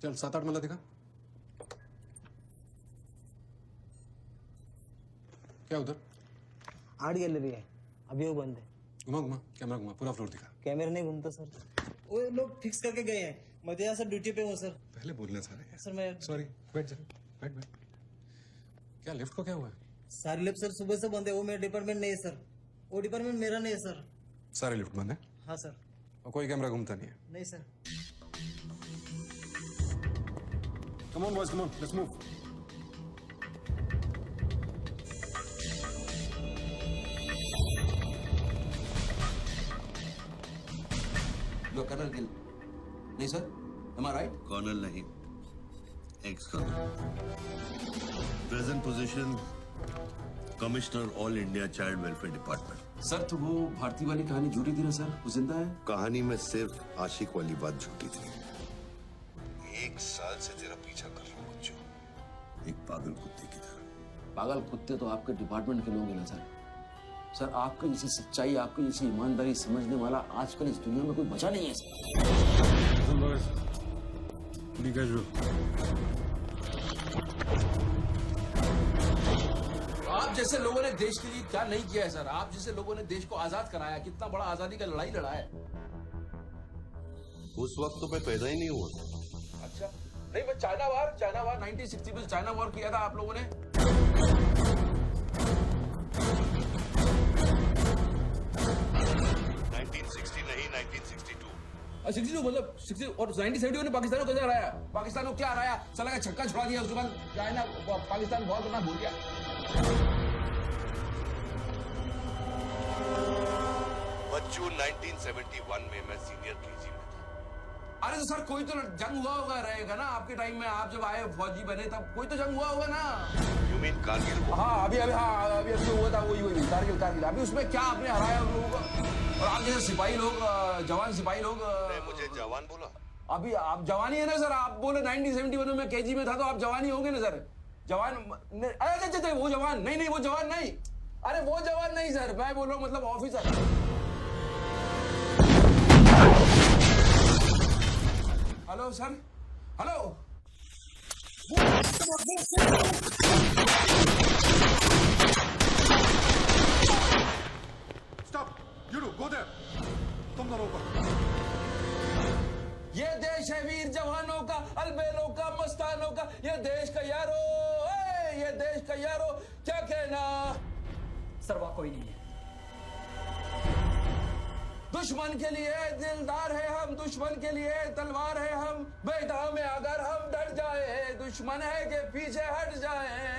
चल 7-8 मल्ला दिखा। क्या उधर? आर्ट गैलरी है, अभी वो बंद है। घुमा घुमा, कैमरा घुमा, पूरा फ्लोर दिखा। कैमरा नहीं घूमता सर, वो लोग फिक्स करके गए हैं। मैं तो यहाँ सर ड्यूटी पे हूँ सर। पहले बोलना सारे। सर मैं सॉरी, बैठ जा, बैठ बैठ। क्या लिफ्ट को क्या हुआ है? सारे लिफ्ट सर सुबह से बंद है। वो मेरा डिपार्टमेंट नहीं है सर, वो डिपार्टमेंट मेरा नहीं है सर। सारे लिफ्ट बंद है? हाँ सर। और कोई कैमरा घूमता नहीं है? नहीं sir. Come on boys, come on, let's move. You're Colonel Gill. नहीं sir, am I right? Colonel नहीं, ex colonel. Present position commissioner all India child welfare department. Sir तो वो भारती वाली कहानी झूठी थी ना सर? वो जिंदा है? कहानी में सिर्फ आशिक वाली बात झूठी थी। 1 साल से तेरा पीछा कर रहा हूँ बच्चों, एक पागल कुत्ते की तरह। पागल कुत्ते तो आपके डिपार्टमेंट के लोग हैं ना सर। सर आपके जैसी सच्चाई, आपके जैसी ईमानदारी समझने वाला आजकल इस दुनिया में कोई बचा नहीं है सर। आप जैसे लोगों ने देश के लिए क्या नहीं किया है सर? आप जैसे लोगों ने देश को आजाद कराया, कितना बड़ा आजादी का लड़ाई लड़ा है। उस वक्त तो मैं पैदा ही नहीं हुआ। अच्छा, नहीं बस चाइना वार 1960 में चाइना वॉर किया था आप लोगों ने। 1960 नहीं 1962। 62 मतलब 60 और 1971 ने पाकिस्तान को कैसे हराया? पाकिस्तान को क्या हराया? साला का छक्का छुड़ा दिया, उसके बाद चाइना पाकिस्तान बहुत करना भूल गया। बच्चू 1971 में मैं सीनियर केजी में था। अरे तो सर कोई तो जंग हुआ होगा रहेगा ना आपके टाइम में, आप जब आए फौजी बने तब कोई तो जंग हुआ होगा ना। You mean Kargil? हाँ अभी हुआ था वही कारगिल। अभी उसमें क्या आपने हराया उन लोगों को? और आप जैसे सिपाही लोग, जवान सिपाही लोग। मुझे जवान बोला? अभी आप जवान ही है ना सर। आप बोले 1971 में मैं केजी में था, तो आप जवान ही होंगे ना सर। जवान अरे वो जवान नहीं, वो जवान नहीं। अरे वो जवान नहीं सर, मैं बोल रहा हूँ मतलब officer. Hello sir, hello. Stop! You do, go there. तुम दोनों ऊपर। ये देश है वीर जवानों का, अलबेलों का, मस्तानों का। ये देश का यारो, ये देश का यारो, क्या कहना? सर वहाँ कोई नहीं है। दुश्मन के लिए दिलदार है हम, दुश्मन के लिए तलवार है हम। बेटा में अगर हम डर जाए, दुश्मन है के पीछे हट जाए।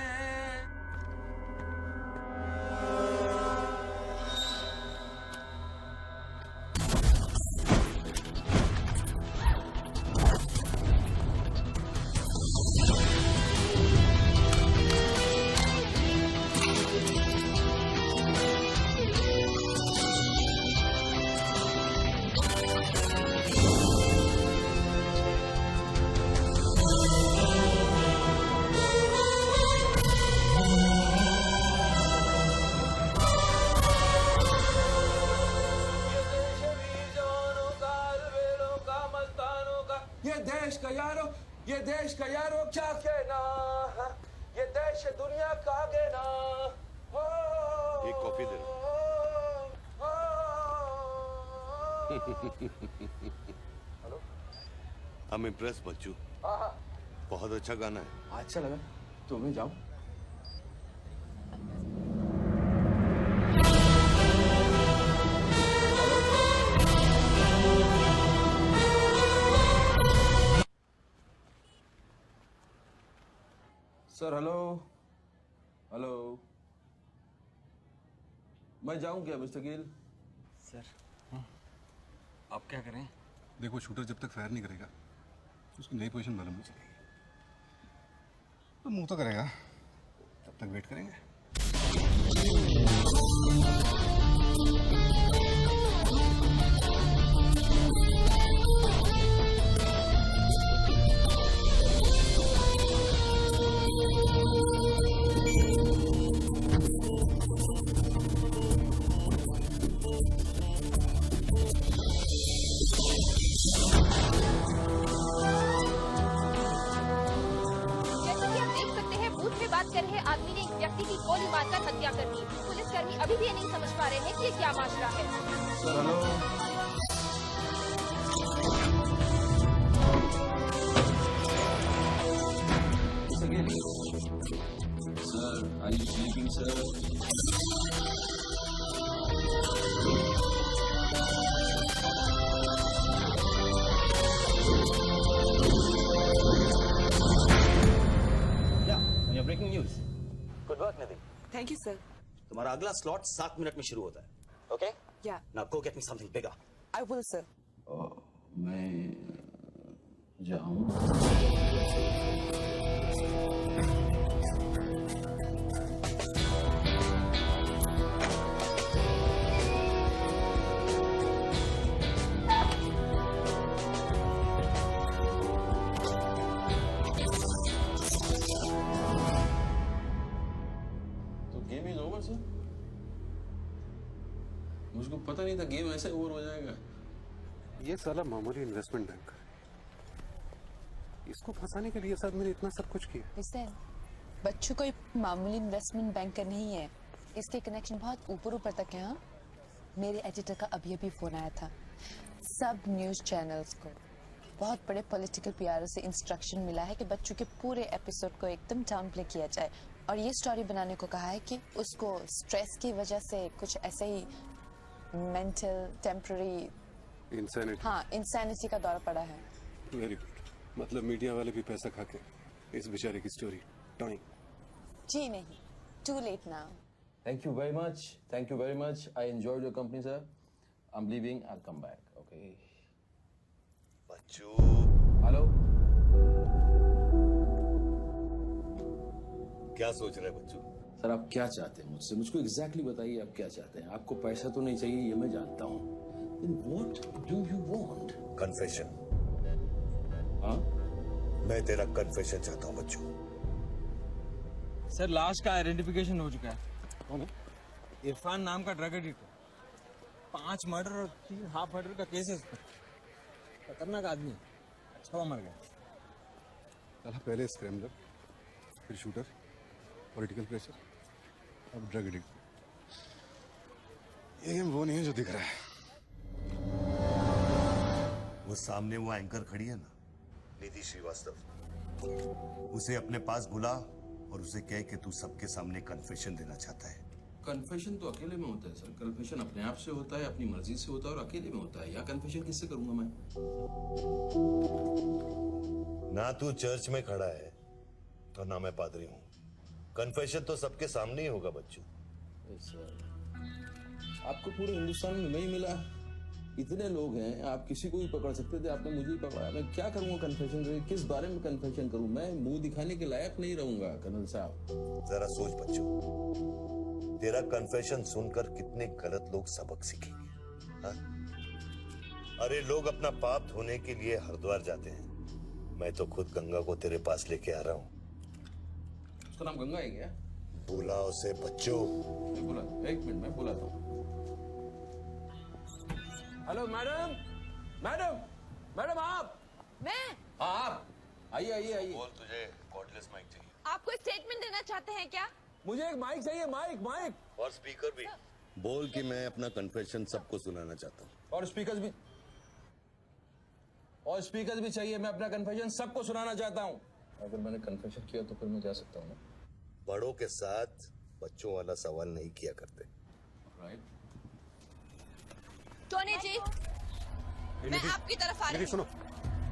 ये देश का यारो क्या कहना, ये देश दुनिया का कहना। एक coffee they hello, I'm impressed बच्चू। बहुत अच्छा गाना है। अच्छा लगा तो मैं जाऊं। Sir hello, hello. मैं जाऊं क्या मिस्टर गिल? सर आप क्या करें? देखो शूटर जब तक फायर नहीं करेगा उसकी नई पोजीशन मालूम नहीं चलेगी। तो मुंह तो करेगा, तब तक वेट करेंगे। आदमी ने एक व्यक्ति की गोली मारकर हत्या कर दी। पुलिसकर्मी अभी भी ये नहीं समझ पा रहे हैं कि ये क्या माजरा है। Sir hello, sir are you sleeping sir? Breaking news. Good work Nidhi. Thank you sir. तुम्हारा अगला स्लॉट 7 मिनट में शुरू होता है। ओके? या। Now go get me something bigger. I will sir. मैं जाऊं? मुझको पता नहीं था गेम ऐसे ओवर हो जाएगा। ये साला मामूली इन्वेस्टमेंट बैंक, इसको फंसाने के लिए साथ मैंने इतना सब कुछ किया। हुसैन, बच्चू कोई मामूली इन्वेस्टमेंट बैंकर नहीं है, इसके कनेक्शन बहुत ऊपर ऊपर तक है। हाँ, मेरे एडिटर का अभी फोन आया था। सब न्यूज चैनल्स को बहुत बड़े पॉलिटिकल पीआरओ से इंस्ट्रक्शन मिला है कि बच्चों के पूरे एपिसोड को एकदम डाउन प्ले किया जाए और ये स्टोरी बनाने को कहा है कि उसको स्ट्रेस की वजह से कुछ ऐसे ही मेंटल टेम्पररी इंसैनिटी। हाँ इंसैनिटी का दौर पड़ा है। Very good. मतलब मीडिया वाले भी पैसा खा के इस बेचारे की स्टोरी टाइम। जी नहीं, too late now. Thank you very much. Thank you very much. I enjoyed your company, sir. I'm leaving. I'll come back. Okay. Bachchu. Hello. क्या सोच रहे हैं बच्चू? सर आप क्या चाहते हैं मुझसे? मुझको exactly बताइए आप क्या चाहते हैं? आपको पैसा तो नहीं चाहिए ये मैं जानता हूँ। Then what do you want? Confession. हाँ? मैं तेरा कन्फेशन चाहता हूँ बच्चू। सर लाश का आइडेंटिफिकेशन हो चुका है। कौन है? इरफान नाम का ड्रग एडिक्ट है। 5 मर्डर और 3 हाफ मर्डर का केस है इस पर। खतरनाक आदमी है। अच्छा वो मर गया। साला पहले स्क्रैम्बलर, फिर शूटर, पॉलिटिकल प्रेशर, अब ड्रग एडिक्ट। ये गेम वो नहीं है जो दिख रहा है। वो सामने वो एंकर खड़ी है ना, निधि श्रीवास्तव, उसे अपने पास बुला और उसे कह कि तू सबके सामने कन्फेशन देना चाहता है। कन्फेशन तो अकेले में होता है सर। कन्फेशन अपने आप से होता है, अपनी मर्जी से होता है और अकेले में होता है। या कन्फेशन किससे करूंगा मैं? ना तू चर्च में खड़ा है और ना मैं पादरी हूँ। कन्फेशन तो सबके सामने ही होगा बच्चू। आपको पूरे हिंदुस्तान में नहीं मिला? इतने लोग हैं, आप किसी को भी पकड़ सकते थे, आपने मुझे ही पकड़ा। मैं क्या करूंगा कन्फेशन करके? किस बारे में कन्फेशन करूं? मैं मुंह दिखाने के लायक नहीं रहूंगा कर्नल साहब। जरा सोच बच्चू, तेरा कन्फेशन सुनकर कितने गलत लोग सबक सीखेंगे। हाँ? अरे लोग अपना पाप धोने के लिए हरिद्वार जाते हैं, मैं तो खुद गंगा को तेरे पास लेके आ रहा हूँ। उसका नाम गंगा है क्या? बुला उसे बच्चू। बुला, एक मिनट मैं बुलाता हूँ। हेलो मैडम, मैडम, मैडम आप? मैं? हाँ आप आइए आइए आइए। बोल, तुझे कॉर्डलेस माइक चाहिए? आप कोई स्टेटमेंट देना चाहते हैं क्या? मुझे एक माइक चाहिए, माइक माइक और स्पीकर भी। बोल कि मैं अपना कन्फेशन सबको सुनाना चाहता हूँ। और स्पीकर भी चाहिए। मैं अपना कन्फेशन सबको सुनाना चाहता हूँ। अगर मैंने कन्फेशन किया तो फिर मैं जा सकता हूँ ना? बड़ों के साथ बच्चों वाला सवाल नहीं किया करते। राइट। टोनी जी, मैं आपकी तरफ आ रही हूँ। सुनो,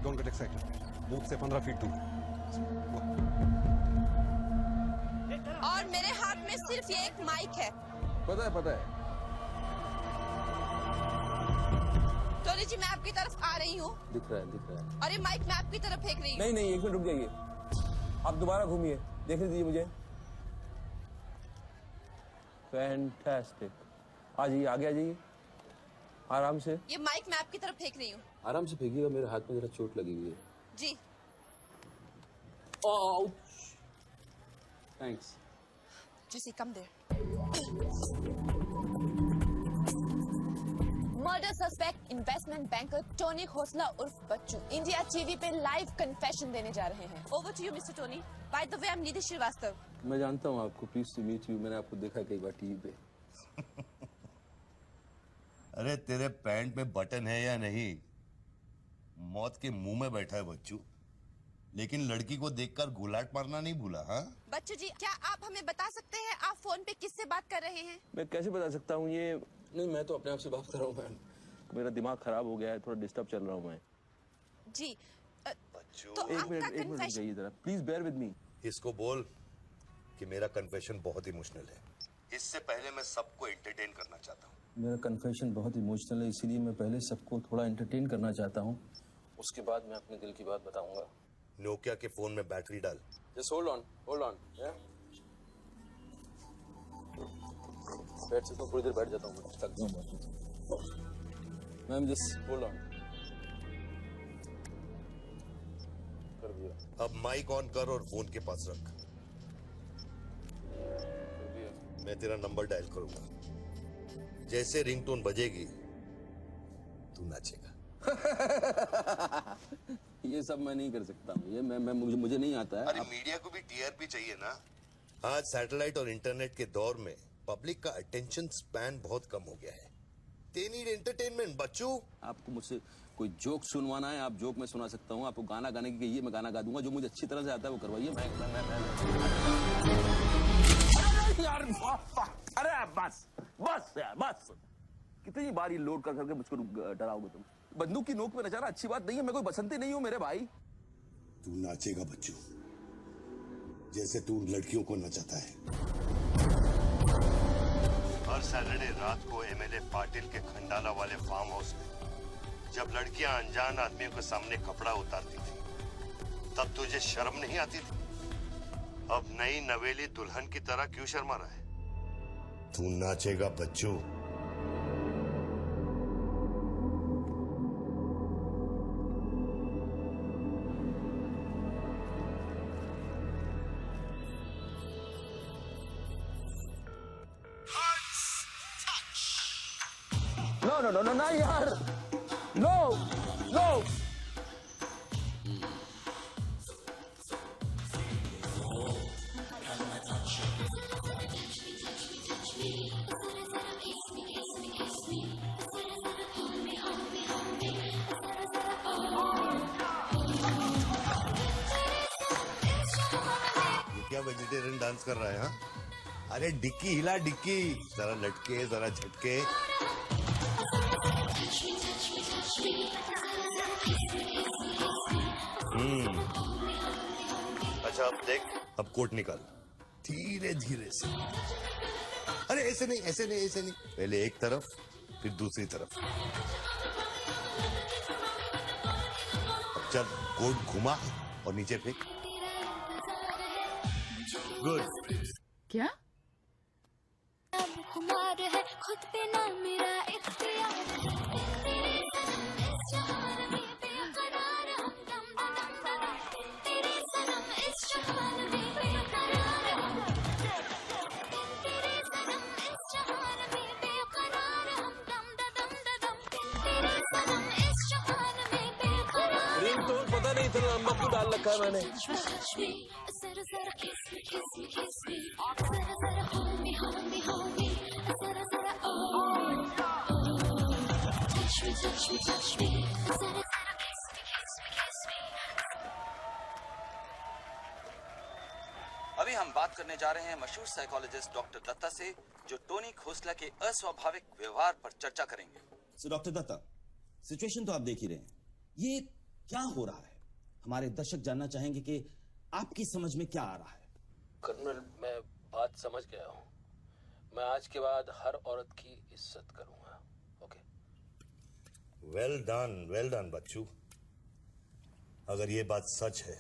डोंट गेट एक्साइटेड। बूथ से 15 फीट दूर। और मेरे हाथ में सिर्फ ये एक माइक है। पता है। टोनी जी, मैं आपकी तरफ आ रही हूँ। दिख रहा है। और ये माइक मैं आपकी तरफ फेंक रही हूँ। नहीं एक मिनट रुक जाइए। आप दोबारा घूमिए, देखने दीजिए मुझे। फैंटास्टिक। आ जाइए, आगे आ जाइए, आराम से। ये माइक मैं आपकी तरफ फेंक रही हूँ। आराम से फेंकिएगा, मेरे हाथ में जरा चोट लगी हुई है। जी। Thanks. Jesse, come there. Murder suspect investment banker Tony Khosla उर्फ बच्चू इंडिया टीवी पे लाइव कन्फेशन देने जा रहे हैं। Over to you mister Tony. By the way, I am Nidhi Srivastava. मैं जानता हूँ आपको, प्लीज टू मीट यू। मैंने आपको देखा कई बार टीवी पे। अरे तेरे पैंट में बटन है या नहीं? मौत के मुंह में बैठा है बच्चू, लेकिन लड़की को देखकर गुलाट मारना नहीं भूला। हाँ बच्चू जी, क्या आप हमें बता सकते हैं आप फोन पे किससे बात कर रहे हैं? मैं कैसे बता सकता हूँ ये? नहीं, मैं तो अपने आप से बात कर रहा हूँ मैम। मेरा दिमाग खराब हो गया है, थोड़ा डिस्टर्ब चल रहा हूँ मैं। जी। बच्चू, तो एक मिनट रुक जाइए जरा, प्लीज बेयर विद मी। इसको बोल कि मेरा कन्फेशन बहुत इमोशनल है। इससे पहले मैं सबको एंटरटेन करना चाहता हूँ। मेरा कन्फेशन बहुत इमोशनल है, इसीलिए मैं पहले सबको थोड़ा एंटरटेन करना चाहता हूँ, उसके बाद मैं अपने दिल की बात बताऊंगा। नोकिया के फोन में बैटरी डाल। जस्ट होल्ड ऑन बैठ सकता हूँ, थोड़ी देर बैठ जाता हूँ, थक गया हूँ मैम। जस्ट होल्ड ऑन कर दिया। अब माइक ऑन कर और फोन के पास रख। मैं तेरा नंबर डायल करूंगा, जैसे रिंगटोन बजेगी तू नाचेगा। ये सब मैं नहीं कर सकता हूँ, ये मैं मुझे नहीं आता है। अरे मीडिया को भी टीआरपी चाहिए ना। आज सैटेलाइट और इंटरनेट के दौर में पब्लिक का अटेंशन स्पैन बहुत कम हो गया है। They need entertainment, बच्चू। आपको मुझसे कोई जोक सुनवाना है आप जोक में सुना सकता हूँ, आपको गाना गाने की कहिए मैं गाना गा दूंगा, जो मुझे अच्छी तरह से आता है वो करवाइए। मैं यार अरे बस बस यार बस, कितनी बार ये लोड कर करके मुझको डराओगे तुम? बंदूक की नोक पे नचाना अच्छी बात नहीं है, मैं कोई बसंती नहीं हूँ मेरे भाई। तू नाचेगा बच्चू, जैसे तू लड़कियों को नचाता है। हर सैटरडे रात को एमएलए पाटिल के खंडाला वाले फार्म हाउस में जब लड़कियां अनजान आदमियों के सामने कपड़ा उतारती थी तब तुझे शर्म नहीं आती थी? अब नई नवेली दुल्हन की तरह क्यों शर्मा रहा है? तू नाचेगा बच्चू। नो ना यार, नो नो। क्या वेजिटेरियन डांस कर रहा है? हाँ, अरे डिक्की हिला, डिक्की जरा लटके जरा झटके। अच्छा अब देख, अब कोट निकाल धीरे धीरे से। अरे ऐसे नहीं ऐसे नहीं ऐसे नहीं, पहले एक तरफ फिर दूसरी तरफ। अब चल कोट घुमा और नीचे फेंक। गुड। क्या? खुमार है खुद पे ना मेरा इख्तियार, तेरे सनम इस जहान में बेकरार हम, तेरे सनम इस जहान में बेकरार हम, दम दम दम, तेरे सनम इस जहान में बेकरार। रिंगटोन पता नहीं इतना लंबा क्यों डाल रखा है मैंने। जरा जरा kiss me kiss me kiss me, जरा जरा hold me hold me hold me, जरा जरा touch me touch me touch me, जरा जरा kiss me kiss me kiss me। अभी हम बात करने जा रहे हैं मशहूर साइकोलॉजिस्ट डॉक्टर दत्ता से, जो टोनी खोसला के अस्वाभाविक व्यवहार पर चर्चा करेंगे। सो डॉक्टर दत्ता, सिचुएशन तो आप देख ही रहे हैं, ये क्या हो रहा है? हमारे दर्शक जानना चाहेंगे कि आपकी समझ में क्या आ रहा है। कर्नल, मैं बात समझ गया हूँ। मैं आज के बाद हर औरत की इज्जत करूंगा। ओके? वेल डन बच्चू। अगर ये बात सच है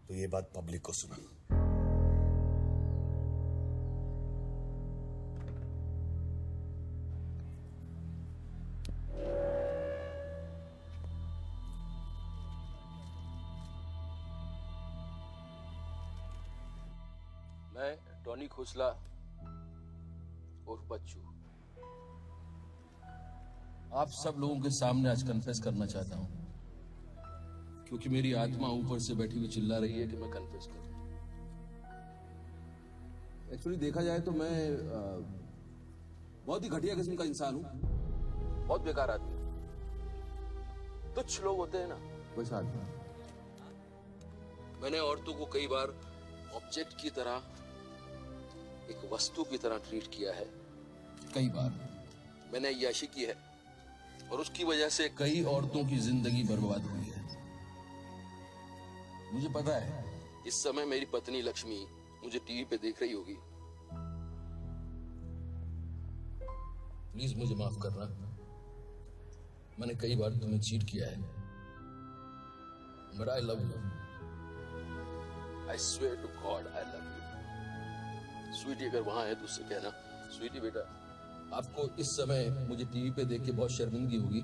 तो ये बात पब्लिक को सुना। मैं टोनी खोसला उर्फ बच्चू आप सब लोगों के सामने आज कन्फेस करना चाहता हूं, क्योंकि मेरी आत्मा ऊपर से बैठी हुई चिल्ला रही है कि मैं कन्फेस करूं। एक्चुअली देखा जाए तो मैं बहुत ही घटिया किस्म का इंसान हूं, बहुत बेकार आदमी। तुच्छ लोग होते हैं ना, वैसा आदमी। मैंने औरतों को कई बार ऑब्जेक्ट की तरह, एक वस्तु की तरह ट्रीट किया है। कई बार मैंने अय्याशी की है और उसकी वजह से कई औरतों की जिंदगी बर्बाद हुई है। मुझे पता है इस समय मेरी पत्नी लक्ष्मी मुझे टीवी पे देख रही होगी। प्लीज मुझे माफ करना, मैंने कई बार तुम्हें चीट किया है, but I love you. I swear to God I love you. Sweetie अगर वहां है तो उससे कहना, स्वीटी बेटा आपको इस समय मुझे टीवी पे देख के बहुत शर्मिंदगी होगी।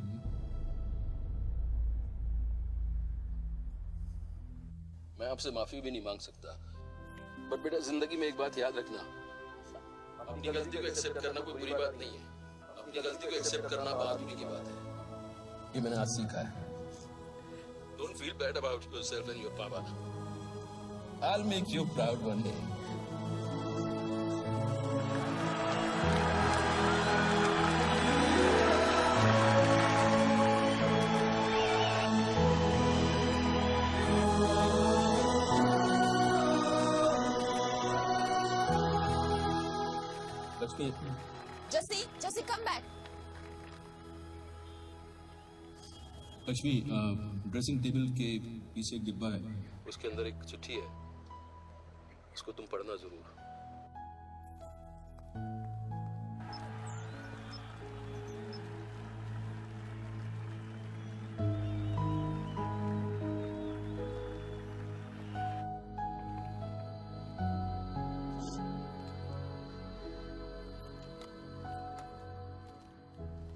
मैं आपसे माफी भी नहीं मांग सकता, बट बेटा जिंदगी में एक बात याद रखना, अपनी गलती को एक्सेप्ट करना कोई बुरी बात नहीं है, अपनी गलती को एक्सेप्ट करना बहादुरी की बात है। ये मैंने आज सीखा है। Don't feel bad about yourself and your पापा। I'll make you proud one day. उसके इतना जसी come back. Lakshmi, dressing table के पीछे एक डिब्बा है, उसके अंदर एक चिट्ठी है, उसको तुम पढ़ना जरूर।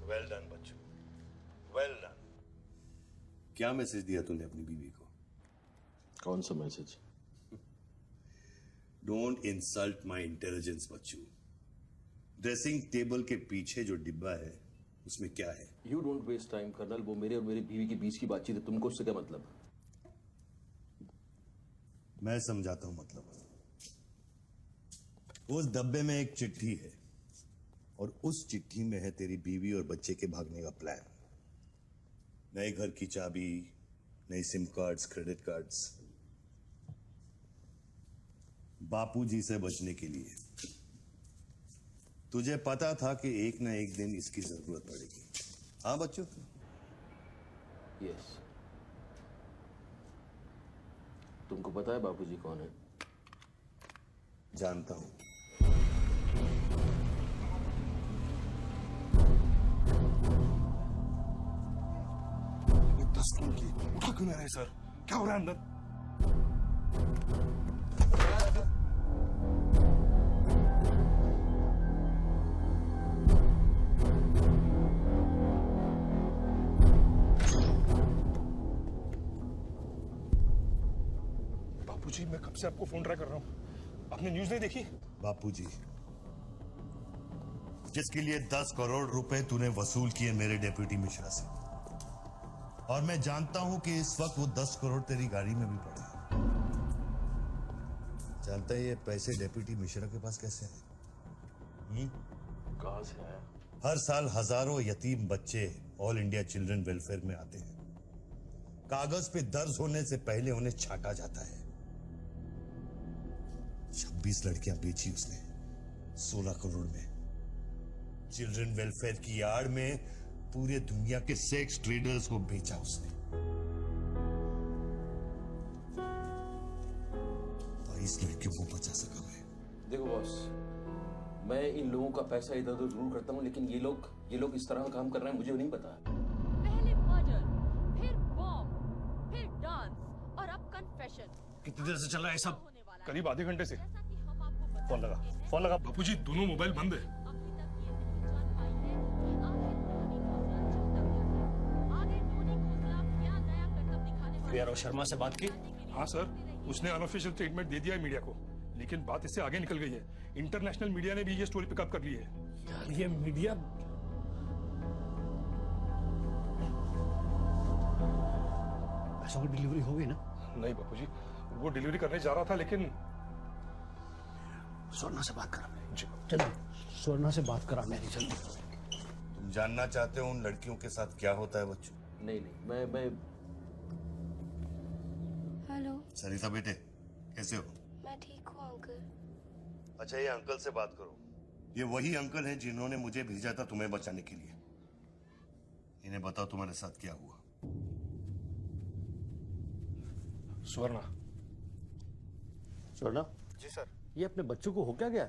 वेल डन बच्चों, वेल डन। क्या मैसेज दिया तूने अपनी बीवी को? कौन सा message? Don't insult my intelligence बच्चू। ड्रेसिंग टेबल के पीछे जो डिब्बा है उसमें क्या है? You don't waste time colonel, वो मेरे और मेरी बीवी के बीच की बातचीत है, तुमको उससे क्या मतलब? मैं समझाता हूं मतलब। उस डब्बे में एक चिट्ठी है और उस चिट्ठी में है तेरी बीवी और बच्चे के भागने का प्लान। नए घर की चाबी, नई सिम कार्ड्स, क्रेडिट कार्ड्स, बापूजी से बचने के लिए। तुझे पता था कि एक ना एक दिन इसकी जरूरत पड़ेगी। हाँ बच्चों? यस। तुमको पता है बापूजी कौन है? जानता हूं। उठा क्यों नहीं रहे सर? क्या हो रहा है अंदर? बापूजी, मैं कब से आपको फोन ट्राई कर रहा हूं, आपने न्यूज नहीं देखी? बापूजी, जिसके लिए 10 करोड़ रुपए तूने वसूल किए मेरे डेप्यूटी मिश्रा से, और मैं जानता हूं कि इस वक्त वो 10 करोड़ तेरी गाड़ी में भी पड़े। जानता है ये पैसे डेप्यूटी मिश्रा के पास कैसे आए? कहां से आया? हर साल हजारों यतीम बच्चे ऑल इंडिया चिल्ड्रन वेलफेयर में आते हैं। कागज पे दर्ज होने से पहले उन्हें छांटा जाता है। 26 लड़कियां बेची उसने 16 करोड़ में। चिल्ड्रन वेलफेयर की आड़ में पूरे दुनिया के सेक्स ट्रेडर्स को बेचा उसने। 22 लड़कियों को बचा सका मैं। देखो बॉस, मैं इन लोगों का पैसा इधर उधर जरूर करता हूँ, लेकिन ये लोग इस तरह का काम कर रहे हैं मुझे नहीं पता। पहले मर्डर, फिर बॉम्ब, फिर डांस और अब कन्फेशन। कितनी देर से चल रहा है सब? करीब आधे घंटे से। फोन लगा। बापूजी, दोनों मोबाइल बंद है। यार शर्मा से बात की? हाँ सर, उसने अनऑफिशियल स्टेटमेंट दे दिया है मीडिया को, लेकिन बात इससे आगे निकल गई है। इंटरनेशनल मीडिया ने भी ये स्टोरी पिकअप कर ली है। यार ये मीडिया पैसों की डिलीवरी हो गई ना? नहीं बापूजी, वो डिलीवरी करने जा रहा था, लेकिन स्वर्णा से बात करा। जल्दी स्वर्णा से बात करा मेरी, जल्दी। तुम जानना चाहते हो उन लड़कियों के साथ क्या होता है बच्चों? नहीं, मैं हेलो सरिता बेटे, कैसे हो? मैं ठीक हूँ अंकल। अच्छा, ये अंकल से बात करो। ये वही अंकल हैं जिन्होंने मुझे भेजा था तुम्हें बचाने के लिए। इन्हें बताओ तुम्हारे साथ क्या हुआ। स्वर्णा जी सर। ये अपने बच्चों को हो क्या गया?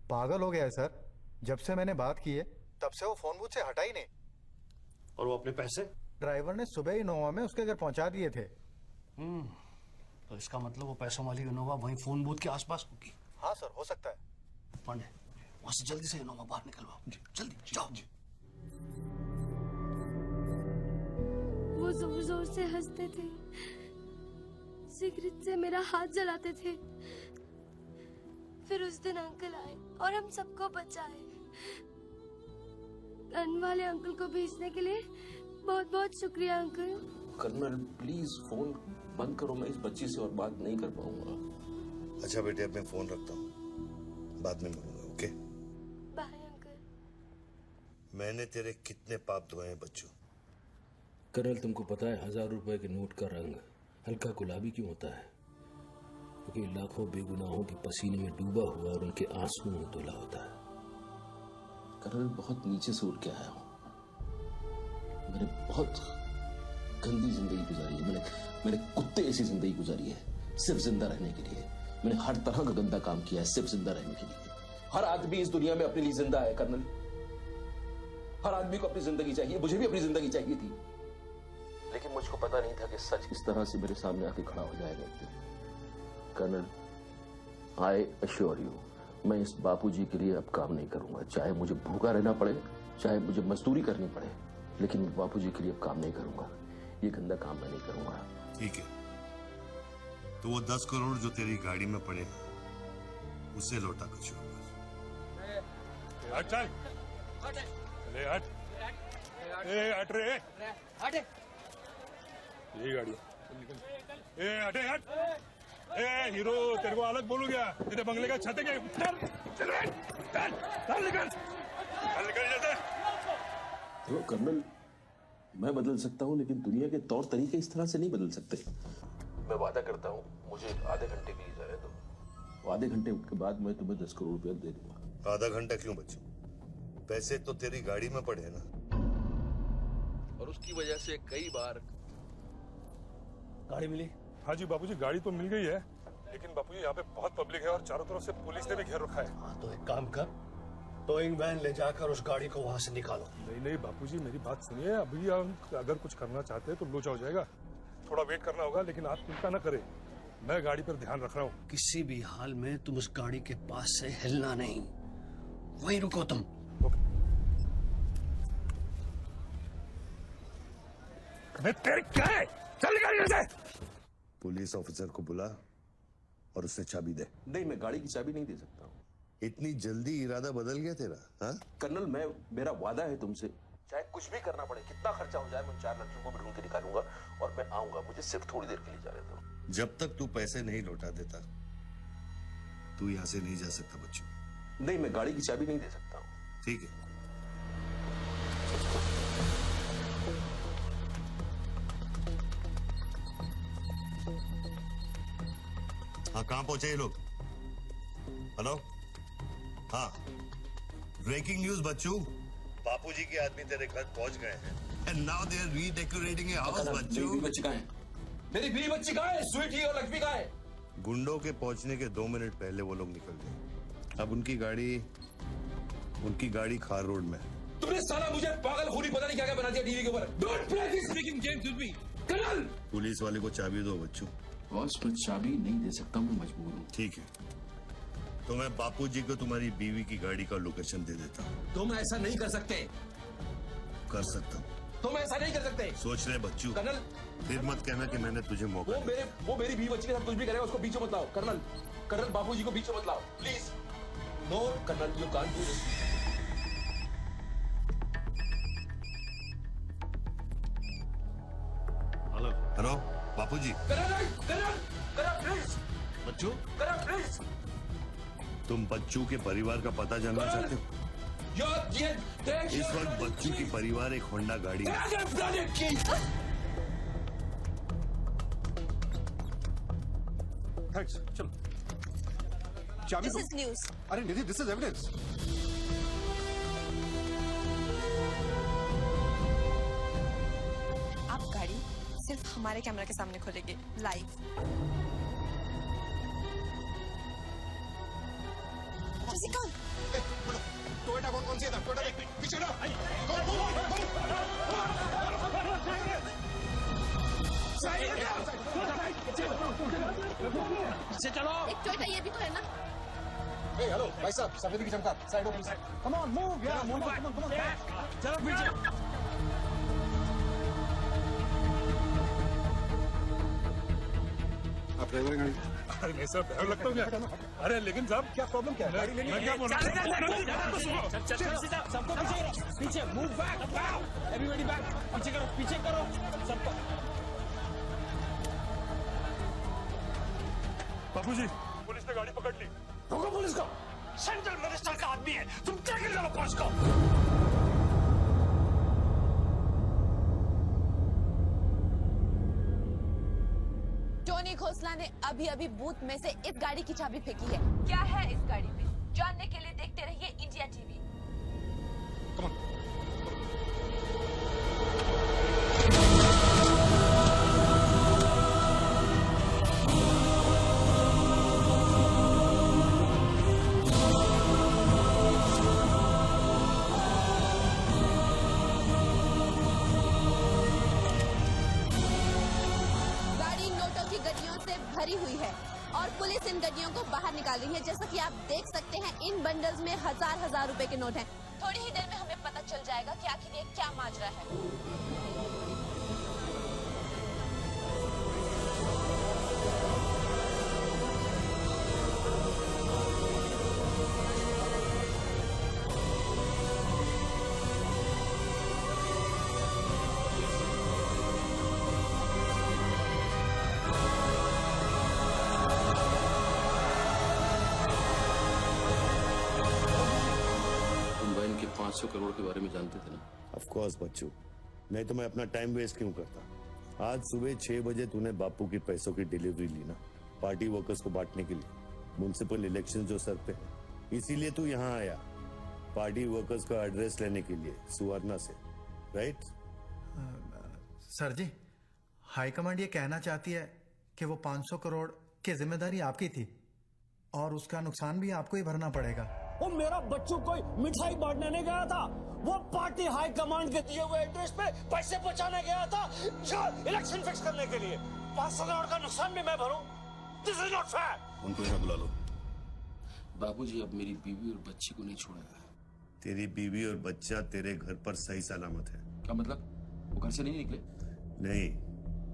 पागल हो गया है सर। जब से मैंने बात की है तब से वो फोन बूथ से हटा ही नहीं। और वो अपने पैसे? ड्राइवर ने सुबह ही इनोवा में उसके घर पहुंचा दिए थे। तो इसका मतलब वो पैसों वाली इनोवा वहीं फोन बूथ के आसपास होगी। हाँ सर, हो सकता है। पांडे, वहां से जल्दी से इनोवा बाहर निकलवाओ। जल्दी जाओ। वो जोर जोर से हंसते थे, सिगरेट से मेरा हाथ जलाते थे। फिर उस दिन अंकल आए और हम सबको बचाए। गन वाले अंकल को भेजने के लिए बहुत बहुत शुक्रिया अंकल। कर्नल प्लीज फोन बंद करो, मैं इस बच्ची से और बात नहीं कर पाऊंगा। अच्छा बेटे, अब मैं फोन रखता हूँ, बाद में मिलूंगा। Okay bye uncle. मैंने तेरे कितने पाप धोए हैं बच्चों? कर्नल, तुमको पता है 1000 रुपए के नोट का रंग हल्का गुलाबी क्यों होता है? क्योंकि लाखों बेगुनाहों के पसीने में डूबा हुआ और उनके आंसुओं में धुला होता है। कर्नल बहुत नीचे से उठ के आया हूं। मैंने बहुत गंदी जिंदगी गुजारी है। मैंने कुत्ते ऐसी जिंदगी गुजारी है सिर्फ जिंदा रहने के लिए। मैंने हर तरह का गंदा काम किया है सिर्फ जिंदा रहने के लिए। हर आदमी इस दुनिया में अपने लिए जिंदा है कर्नल। हर आदमी को अपनी जिंदगी चाहिए, मुझे भी अपनी जिंदगी चाहिए थी, लेकिन मुझको पता नहीं था कि सच इस तरह से मेरे सामने आके खड़ा हो जाएगा एक दिन। कर्नल, आई अश्योर यू, मैं इस बापूजी के लिए अब काम नहीं करूंगा। चाहे मुझे भूखा रहना पड़े, चाहे मुझे मजदूरी करनी पड़े, लेकिन मैं बापूजी के लिए अब काम नहीं करूंगा। ये गंदा काम मैं नहीं करूंगा। ठीक है, तो वो 10 करोड़ जो तेरी गाड़ी में पड़े उसे लौटा कुछ। हट चल, ले हट, ए हट रे, हट, ये गाड़ी, ए हटे हट, ए हीरो तेरे को अलग बोलू क्या? तेरे बंगले का छत है क्या? चल निकल जल्दी। तो कर्नल, मैं बदल सकता हूं, लेकिन दुनिया के तौर तरीके इस तरह से नहीं बदल सकते। मैं वादा करता हूं, मुझे आधे घंटे के लिए जाने दो। आधे घंटे के बाद मैं तुम्हें 10 करोड़ रुपया दे दूंगा। आधा घंटा क्यों बच्चों? पैसे तो तेरी गाड़ी में पड़े हैं ना। और उसकी वजह से कई बार गाड़ी मिली? हाँ जी बापूजी, गाड़ी तो मिल गई है, लेकिन बापूजी यहाँ पे बहुत पब्लिक है और चारों तरफ से पुलिस ने भी घेर रखा है। हाँ तो एक काम कर, टोइंग वैन ले जाकर उस गाड़ी को वहां से निकालो। नहीं बापूजी, मेरी बात सुनिए। अभी आप अगर कुछ करना चाहते हैं तो लोचा हो जाएगा, थोड़ा वेट करना होगा, लेकिन आप चिंता न करें, मैं गाड़ी पर ध्यान रख रहा हूँ। किसी भी हाल में तुम उस गाड़ी के पास से हिलना नहीं, वहीं रुको तुम। तेरे क्या है? चल निकल यहाँ से। पुलिस ऑफिसर को बुला और उसे चाबी दे। नहीं, मैं गाड़ी की चाबी नहीं दे सकता हूँ। इतनी जल्दी इरादा बदल गया तेरा? हाँ कर्नल, मेरा वादा है तुमसे, चाहे कुछ भी करना पड़े, कितना खर्चा हो जाए, मैं 4 लड़कियों को भी ढूंढ के निकालूंगा और मैं आऊंगा। मुझे सिर्फ थोड़ी देर के लिए जाने दो। जब तक तू पैसे नहीं लौटा देता तू यहाँ से नहीं जा सकता बच्चों। नहीं, मैं गाड़ी की चाबी नहीं दे सकता हूँ। ठीक है, हाँ कहाँ पहुंचे ये लोग? हेलो, हाँ ब्रेकिंग न्यूज बच्चू, बापूजी के आदमी तेरे घर पहुंच गए हैं and now they are redecorating your house बच्चू। मेरी बीवी बच्ची कहाँ है? मेरी बीवी बच्ची कहाँ है? स्वीटी और लक्ष्मी कहाँ है? गुंडों के पहुंचने के 2 मिनट पहले वो लोग निकल गए। अब उनकी गाड़ी खार रोड में। तुमने साला मुझे पागल खूनी पता नहीं क्या क्या बना दिया टीवी के ऊपर। Don't play this speaking games with me. Colonel, police वाले को चाबी दो बच्चू। बॉस, मैं चाबी नहीं दे सकता, मैं मजबूर हूँ। ठीक है, तो मैं बापूजी को तुम्हारी बीवी की गाड़ी का लोकेशन दे देता हूँ। तुम ऐसा नहीं कर सकते। कर सकता हूँ। तुम ऐसा नहीं कर सकते। सोच रहे बच्चू। कर्नल, फिर मत कहना कि मैंने तुझे मौका दिया। वो मेरी बीवी बच्ची के साथ कुछ भी करेगा उसको बीच में मत लाओ। कर्नल, बापूजी को बीच में मत लाओ please. No colonel, you can't do this. Hello Bapuji. Please बच्चू, प्लीज। तुम बच्चू के परिवार का पता जानना चाहते हो? इस वक्त बच्चू की परिवार एक होंडा गाड़ी है। थैंक्स, चलो। This is news. अरे निधि, दिस इज एविडेंस। आप गाड़ी सिर्फ हमारे कैमरा के सामने खोलेंगे लाइव। कौन? टोयोटा कौन सी है? टोयोटा पीछे ना। पीछे चलो। एक टोयोटा ये भी तो है ना? हेलो भाई साहब, सफेद की चमका, साइड हो प्लीज। कम ऑन, मूव यार, मूव बैक, कम ऑन, चलो पीछे। आप ड्राइवर गाड़ी? अरे नहीं सर, डर लगता हूँ क्या? अरे लेकिन साहब क्या प्रॉब्लम क्या है? मैं क्या बोल रहा हूँ? सबको पीछे मूव बैक, एवरीबॉडी बैक, पीछे करो सबको। बापूजी, पुलिस ने गाड़ी पकड़ ली। रोको पुलिस को, सेंट्रल मिनिस्टर का आदमी है, तुम क्या कर रहे हो पुलिस को? टोनी खोसला ने अभी बूथ में से इस गाड़ी की चाबी फेंकी है। क्या है इस गाड़ी में? जानने के लिए देखते रहिए इंडिया टीवी। गाड़ी नोटों की गड्डियों से भरी हुई है और पुलिस इन गड्डियों को बाहर निकाल रही है। जैसा कि आप देख सकते हैं, इन बंडल्स में हजार हजार रुपए के नोट हैं। थोड़ी ही देर में हमें पता चल जाएगा कि आखिर ये क्या माजरा है। तुम बहन के 500 करोड़ के बारे में जानते थे ना? ऑफ कोर्स बच्चू, नहीं तो मैं अपना टाइम वेस्ट क्यों करता। आज सुबह 6 बजे तूने बापू की पैसों की डिलीवरी ली ना, पार्टी वर्कर्स को बांटने के लिए। म्युनिसिपल इलेक्शन जो सर पे है, इसीलिए तू यहाँ आया, पार्टी वर्कर्स का एड्रेस लेने के लिए सुवर्णा से, राइट? सर जी, हाईकमांड ये कहना चाहती है कि वो 500 करोड़ की जिम्मेदारी आपकी थी और उसका नुकसान भी आपको ही भरना पड़ेगा। वो मेरा बच्चों को मिठाई बांटने नहीं गया था, वो पार्टी हाई कमांड के दिए हुए एड्रेस पे पैसे पहुंचाने गया था इलेक्शन फिक्स करने के लिए। 500 करोड़ का नुकसान भी मैं भरूं? This is not fair. उनको यहाँ बुला लो। बाबूजी अब मेरी बीवी और बच्ची को नहीं छोड़ेगा। तेरी बीवी और बच्चा तेरे घर पर सही सलामत है। क्या मतलब? वो घर से नहीं निकले? नहीं।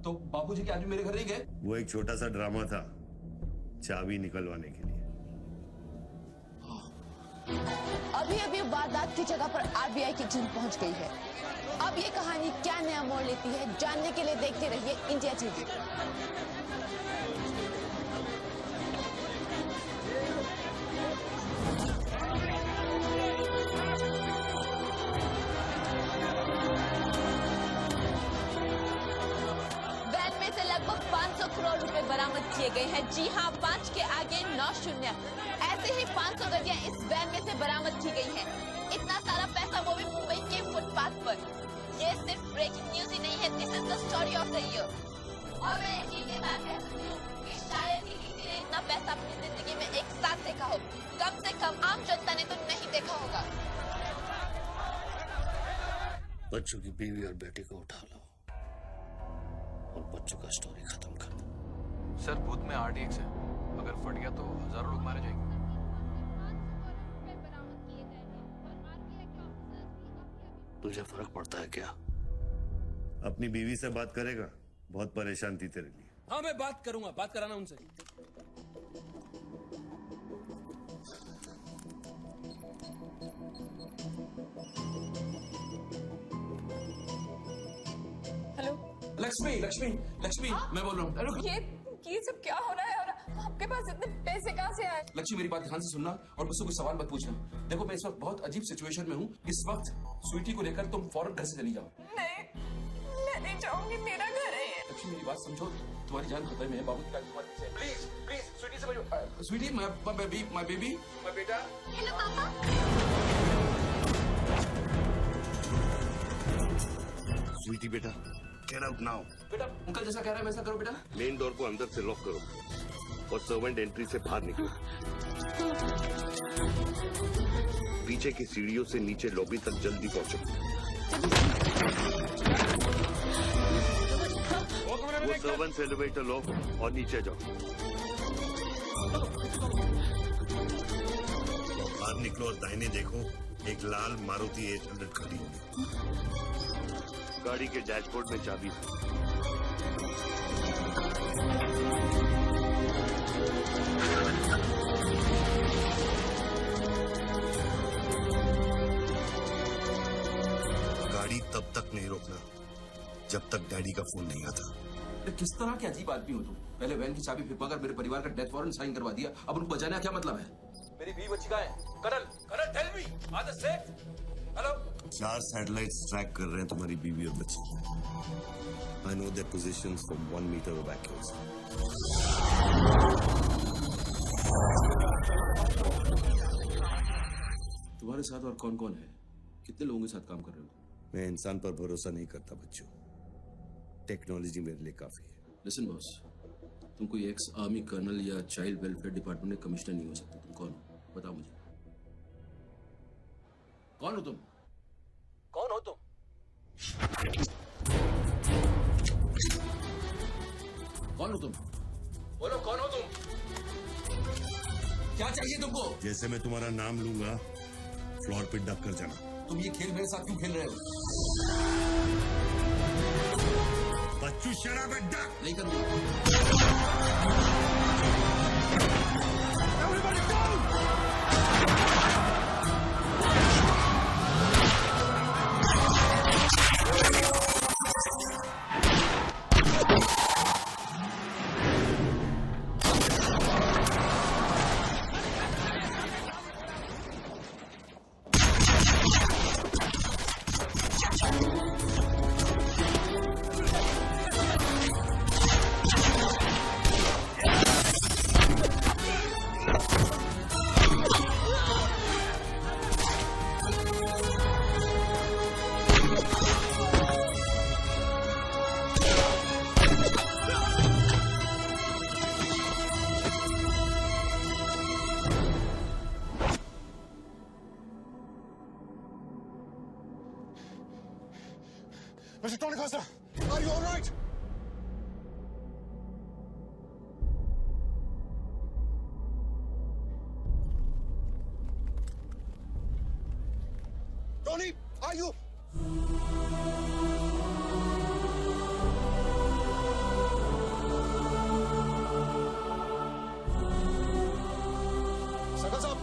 तो बाबूजी क्या आज भी मेरे घर नहीं गए? वो एक छोटा सा ड्रामा था, चाबी निकलवाने के लिए। अभी अभी वारदात की जगह पर आरबीआई की टीम पहुंच गई है। अब ये कहानी क्या नया मोड़ लेती है, जानने के लिए देखते रहिए इंडिया टीवी। वैन में से लगभग 500 करोड़ रुपए बरामद किए गए हैं। जी हाँ, 5 के आगे 9 शून्य। ऐसे ही 500 गड्डियां इस वैन में से बरामद की गई हैं। इतना सारा पैसा, वो भी मुंबई के फुटपाथ पर। ये सिर्फ ब्रेकिंग न्यूज ही नहीं है, this is the story of the year. और मैं यकीन के साथ कह सकती हूँ कि शायद ही किसी ने इतना पैसा अपनी जिंदगी में एक साथ देखा हो। कम से कम आम जनता ने तो नहीं देखा होगा। बच्चों की बीवी और बेटी को उठा लो और बच्चों का स्टोरी खत्म कर दो। सर, बूथ में RDX है, अगर फट गया तो हजारों लोग मारे जाएंगे। तुझे फर्क पड़ता है क्या? अपनी बीवी से बात करेगा? बहुत परेशान थी तेरे लिए। हाँ, मैं बात करूंगा, बात कराना उनसे। हेलो लक्ष्मी, लक्ष्मी, लक्ष्मी, मैं बोल रहा हूँ। हेलो। ये सब क्या हो रहा है और आपके पास इतने पैसे कहाँ से आए? लक्ष्मी, मेरी बात ध्यान से सुनना और मुझसे कोई सवाल मत पूछना। देखो, मैं इस वक्त बहुत अजीब सिचुएशन में हूँ। इस वक्त स्वीटी को लेकर तुम फौरन घर से चली जाओ। नहीं, मैं नहीं जाऊंगी, मेरा घर है ये। लक्ष्मी, मेरी बात समझो, तुम्हारी जान खतरे में है। बाबू की गाड़ी तुम्हारे पीछे है। प्लीज, प्लीज, स्वीटी से मिलो। स्वीटी, माय बेबी, माय बेटा। हेलो पापा। स्वीटी बेटा, गेट आउट नाउ। बेटा, अंकल जैसा कह रहा है वैसा करो बेटा। मेन डोर को अंदर से लॉक करो और सर्वेंट एंट्री से बाहर निकलो। पीछे की सीढ़ियों से नीचे लॉबी तक जल्दी पहुंचो। वो सर्वेंट्स एलिवेटर लो और नीचे जाओ। बाहर निकलो और दाहिने देखो, एक लाल मारुति 800 खड़ी है। गाड़ी के डैशबोर्ड में चाबी है। गाड़ी तब तक नहीं रोकना जब तक डैडी का फोन नहीं आता। किस तरह के अजीब आदमी हो तुम? पहले वैन की चाबी फिरवाकर मेरे परिवार का डेथ वारंट साइन करवा दिया, अब उनको बचाने का क्या मतलब है? मेरी बीवी बच्ची कहाँ है? Karan, Karan, tell me, are they safe? Hello. 4 satellites track कर रहे हैं तुम्हारी बीवी और बच्ची। I know their positions from 1 meter of accuracy. तुम्हारे साथ और कौन कौन है? कितने लोगों के साथ काम कर रहे हो? मैं इंसान पर भरोसा नहीं करता बच्चों, टेक्नोलॉजी मेरे लिए काफी है। लिसन बॉस, तुम कोई एक्स आर्मी कर्नल या चाइल्ड वेलफेयर डिपार्टमेंट में कमिश्नर नहीं हो सकते। तुम कौन हो बताओ मुझे, कौन हो तुम? कौन हो तुम? कौन हो तुम? बोलो कौन हो तुम? क्या चाहिए तुमको? जैसे मैं तुम्हारा नाम लूंगा फ्लोर पे डक कर जाना। तुम ये खेल मेरे साथ क्यों खेल रहे हो? बच्चू शराब डक नहीं करूंगा। Mr. Tony Costa, are you all right? Tony, are you? Sakal साहब,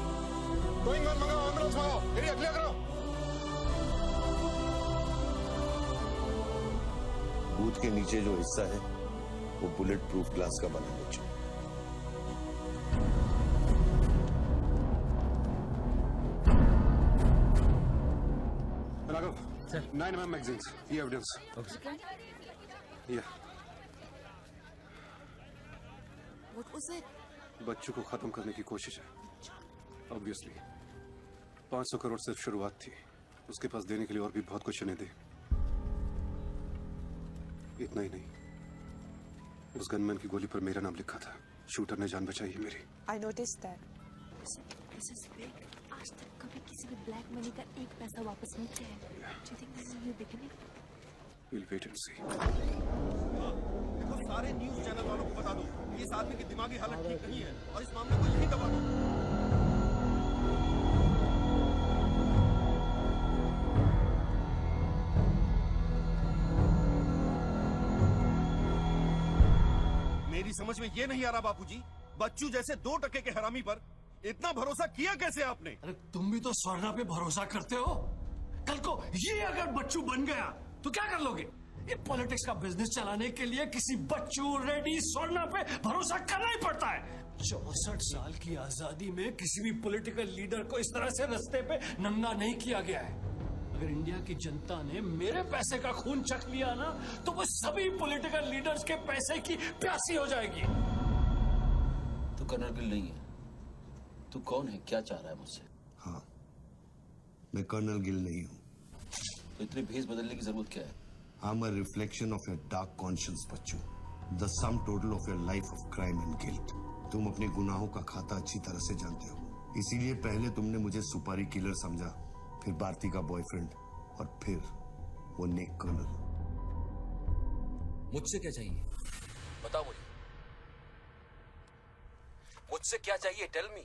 टोइंग मैन मंगाओ, एम्बुलेंस मंगाओ, एरिया क्लियर करो। बूथ के नीचे जो हिस्सा है वो बुलेट प्रूफ ग्लास का बना है बच्चों। राघव, 9mm magazines, ये evidence. Yeah. What was it? बच्चों को खत्म करने की कोशिश है। Obviously, 500 करोड़ सिर्फ शुरुआत थी। उसके पास देने के लिए और भी बहुत कुछ उन्हें दे। इतना ही नहीं, उस गनमैन की गोली पर मेरा नाम लिखा था। शूटर ने जान बचाई है मेरी। I noticed that. This is big. आज तक कभी किसी भी ब्लैक मनी का एक पैसा वापस नहीं किया है। Do you think this is a new beginning? We'll wait and see. देखो, सारे न्यूज़ चैनल वालों को बता दो, इस आदमी की दिमागी हालत ठीक नहीं है और इस मामले को यहीं दबा दो। मेरी समझ में ये नहीं आ रहा बापूजी, बच्चू जैसे 2% के हरामी पर इतना भरोसा किया कैसे आपने? अरे तुम भी तो स्वर्णा पे भरोसा करते हो। कल को ये अगर बच्चू बन गया तो क्या कर लोगे? ये पॉलिटिक्स का बिजनेस चलाने के लिए किसी बच्चू रेडी स्वर्णा पे भरोसा करना ही पड़ता है। 64 साल की आजादी में किसी भी पॉलिटिकल लीडर को इस तरह से रास्ते पे नंगा नहीं किया गया है। अगर इंडिया की जनता ने मेरे पैसे का खून चख लिया ना तो वो सभी पॉलिटिकल लीडर्स के पैसे की प्यासी हो जाएगी। तू कर्नल गिल नहीं है। तू कौन है? क्या चाह रहा है मुझसे? हाँ, मैं कर्नल गिल नहीं हूँ। तो इतनी भेस बदलने की जरूरत क्या है? I'm a reflection of your dark conscience, बच्चों। The sum total of your life of crime and guilt। तुम अपने गुनाहों का खाता अच्छी तरह से जानते हो। इसीलिए पहले तुमने मुझे सुपारी किलर समझा, फिर भारती का बॉयफ्रेंड और फिर वो नेक कर्नल। मुझसे क्या चाहिए? बताओ मुझे। मुझसे क्या चाहिए? Tell me.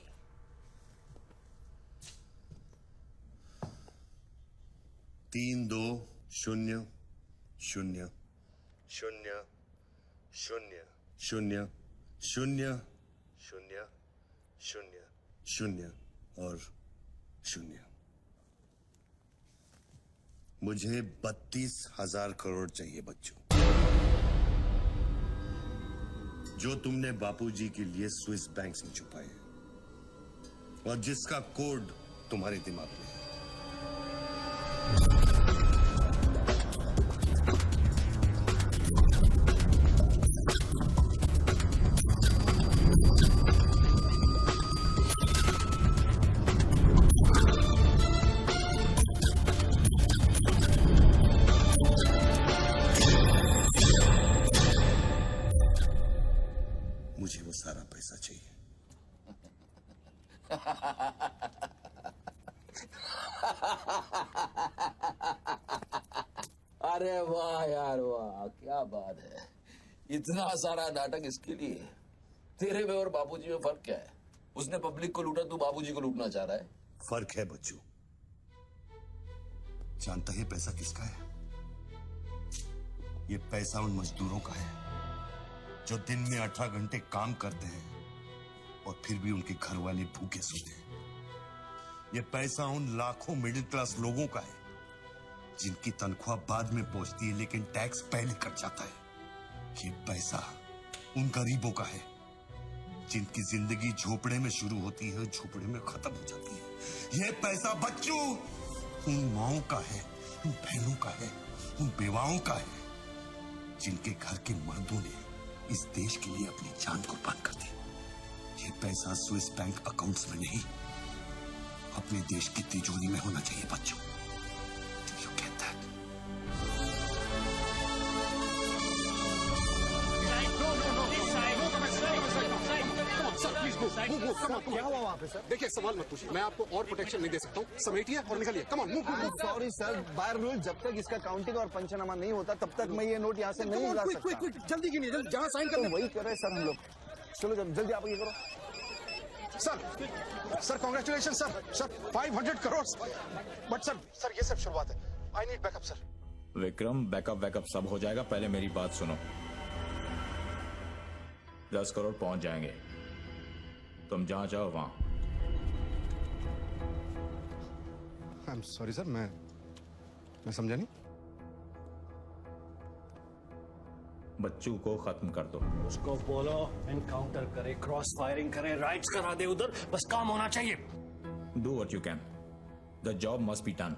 3 2 0 0 0 0 0 0 0 0 0 और 0। मुझे 32,000 करोड़ चाहिए बच्चों, जो तुमने बापूजी के लिए स्विस बैंक्स में छुपाए और जिसका कोड तुम्हारे दिमाग में है। मुझे वो सारा पैसा चाहिए। अरे वाह यार वाह, क्या बात है। इतना सारा नाटक इसके लिए? तेरे में और बाबूजी में फर्क क्या है? उसने पब्लिक को लूटा, तू बाबूजी को लूटना चाह रहा है। फर्क है बच्चू। जानता है पैसा किसका है? ये पैसा उन मजदूरों का है जो दिन में 18 घंटे काम करते हैं और फिर भी उनके घर वाले भूखे सोते हैं। ये पैसा उन लाखों मिडिल क्लास लोगों का है जिनकी तनख्वाह बाद में पहुंचती है लेकिन टैक्स पहले कट जाता है। ये पैसा उन गरीबों का है जिनकी जिंदगी झोपड़े में शुरू होती है, झोपड़े में खत्म हो जाती है। ये पैसा बच्चों उन माओं का है, उन बहनों का है, उन बेवाओं का है जिनके घर के मर्दों ने इस देश के लिए अपनी जान कुर्बान कर दी। ये पैसा स्विस बैंक अकाउंट्स में नहीं, अपने देश की तिजोरी में होना चाहिए बच्चों। You get that? क्या हुआ वहाँ पे सर? देखिए सवाल मत पूछिए, मैं आपको और प्रोटेक्शन नहीं दे सकता हूँ। समेटिए और निकलिए। Come on move. Sorry sir, by rule जब तक इसका काउंटिंग और पंचनामा नहीं होता तब तक मैं ये नोट यहाँ से नहीं ला सकता। जल्दी गिनिए, जल्दी जहाँ साइन कर। वही कर रहे हैं सर हम लोग। चलो जल्दी आप ये करो। Sir congratulation sir 500 crore. But sir ये सब शुरुआत है। I need backup sir. Vikram, backup सब हो जाएगा, पहले मेरी बात सुनो। 10 करोड़ पहुंच जाएंगे, तुम जहां जाओ वहां। आई एम सॉरी सर, मैं समझा नहीं। बच्चू को खत्म कर दो। उसको बोलो एनकाउंटर करे, क्रॉस फायरिंग करे, राइट्स करा दे उधर, बस काम होना चाहिए। Do what you can, the job must be done.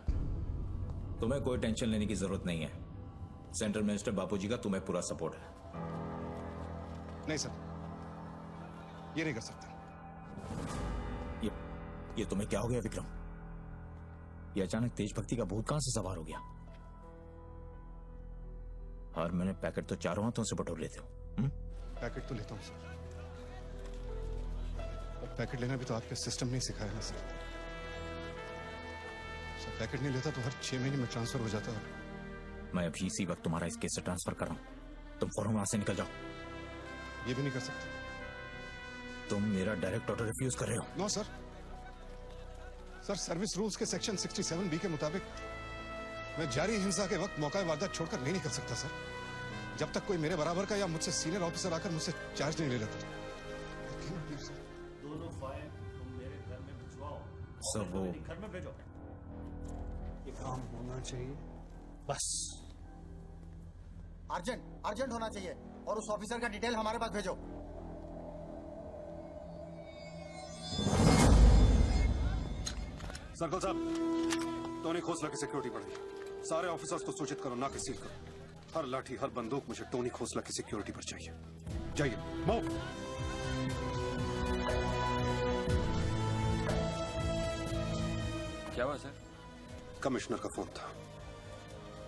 तुम्हें कोई टेंशन लेने की जरूरत नहीं है। सेंट्रल मिनिस्टर बापूजी का तुम्हें पूरा सपोर्ट है। नहीं सर, ये नहीं कर सकता। ये तुम्हें क्या हो गया विक्रम? ये अचानक तेज भक्ति का भूत कहां से सवार हो गया? हर महीने पैकेट तो चारों हाथों से बटोर लेते हो। पैकेट तो लेता हूं सर, पर पैकेट लेना भी तो आपके सिस्टम ने सिखाया ना सर। पैकेट नहीं लेता तो हर 6 महीने में ट्रांसफर हो जाता है। मैं अभी इसी वक्त तुम्हारा इस केस से ट्रांसफर कर रहा हूं, तुम फौरन वहां से निकल जाओ। ये भी नहीं कर सकते। तुम मेरा डायरेक्ट ऑर्डर रिफ्यूज कर रहे हो। नो सर, सर्विस रूल्स के सेक्शन 67B के मुताबिक मैं जारी हिंसा के वक्त मौका वारदात छोड़कर नहीं निकल सकता सर, जब तक कोई मेरे बराबर का या मुझसे सीनियर ऑफिसर आकर मुझसे चार्ज नहीं ले लेता। दोनों फाइल तुम मेरे घर में भिजवाओ। सर वो घर में भेजो। ये काम होना चाहिए बस। अर्जेंट होना चाहिए और उस ऑफिसर का डिटेल हमारे पास भेजो। सर्कल साहब, टोनी खोसला की सिक्योरिटी बढ़ाइए। सारे ऑफिसर्स को सूचित करो, ना कि सील करो। हर लाठी हर बंदूक मुझे टोनी खोसला की सिक्योरिटी पर चाहिए। जाइए मूव। क्या हुआ सर? कमिश्नर का फोन था,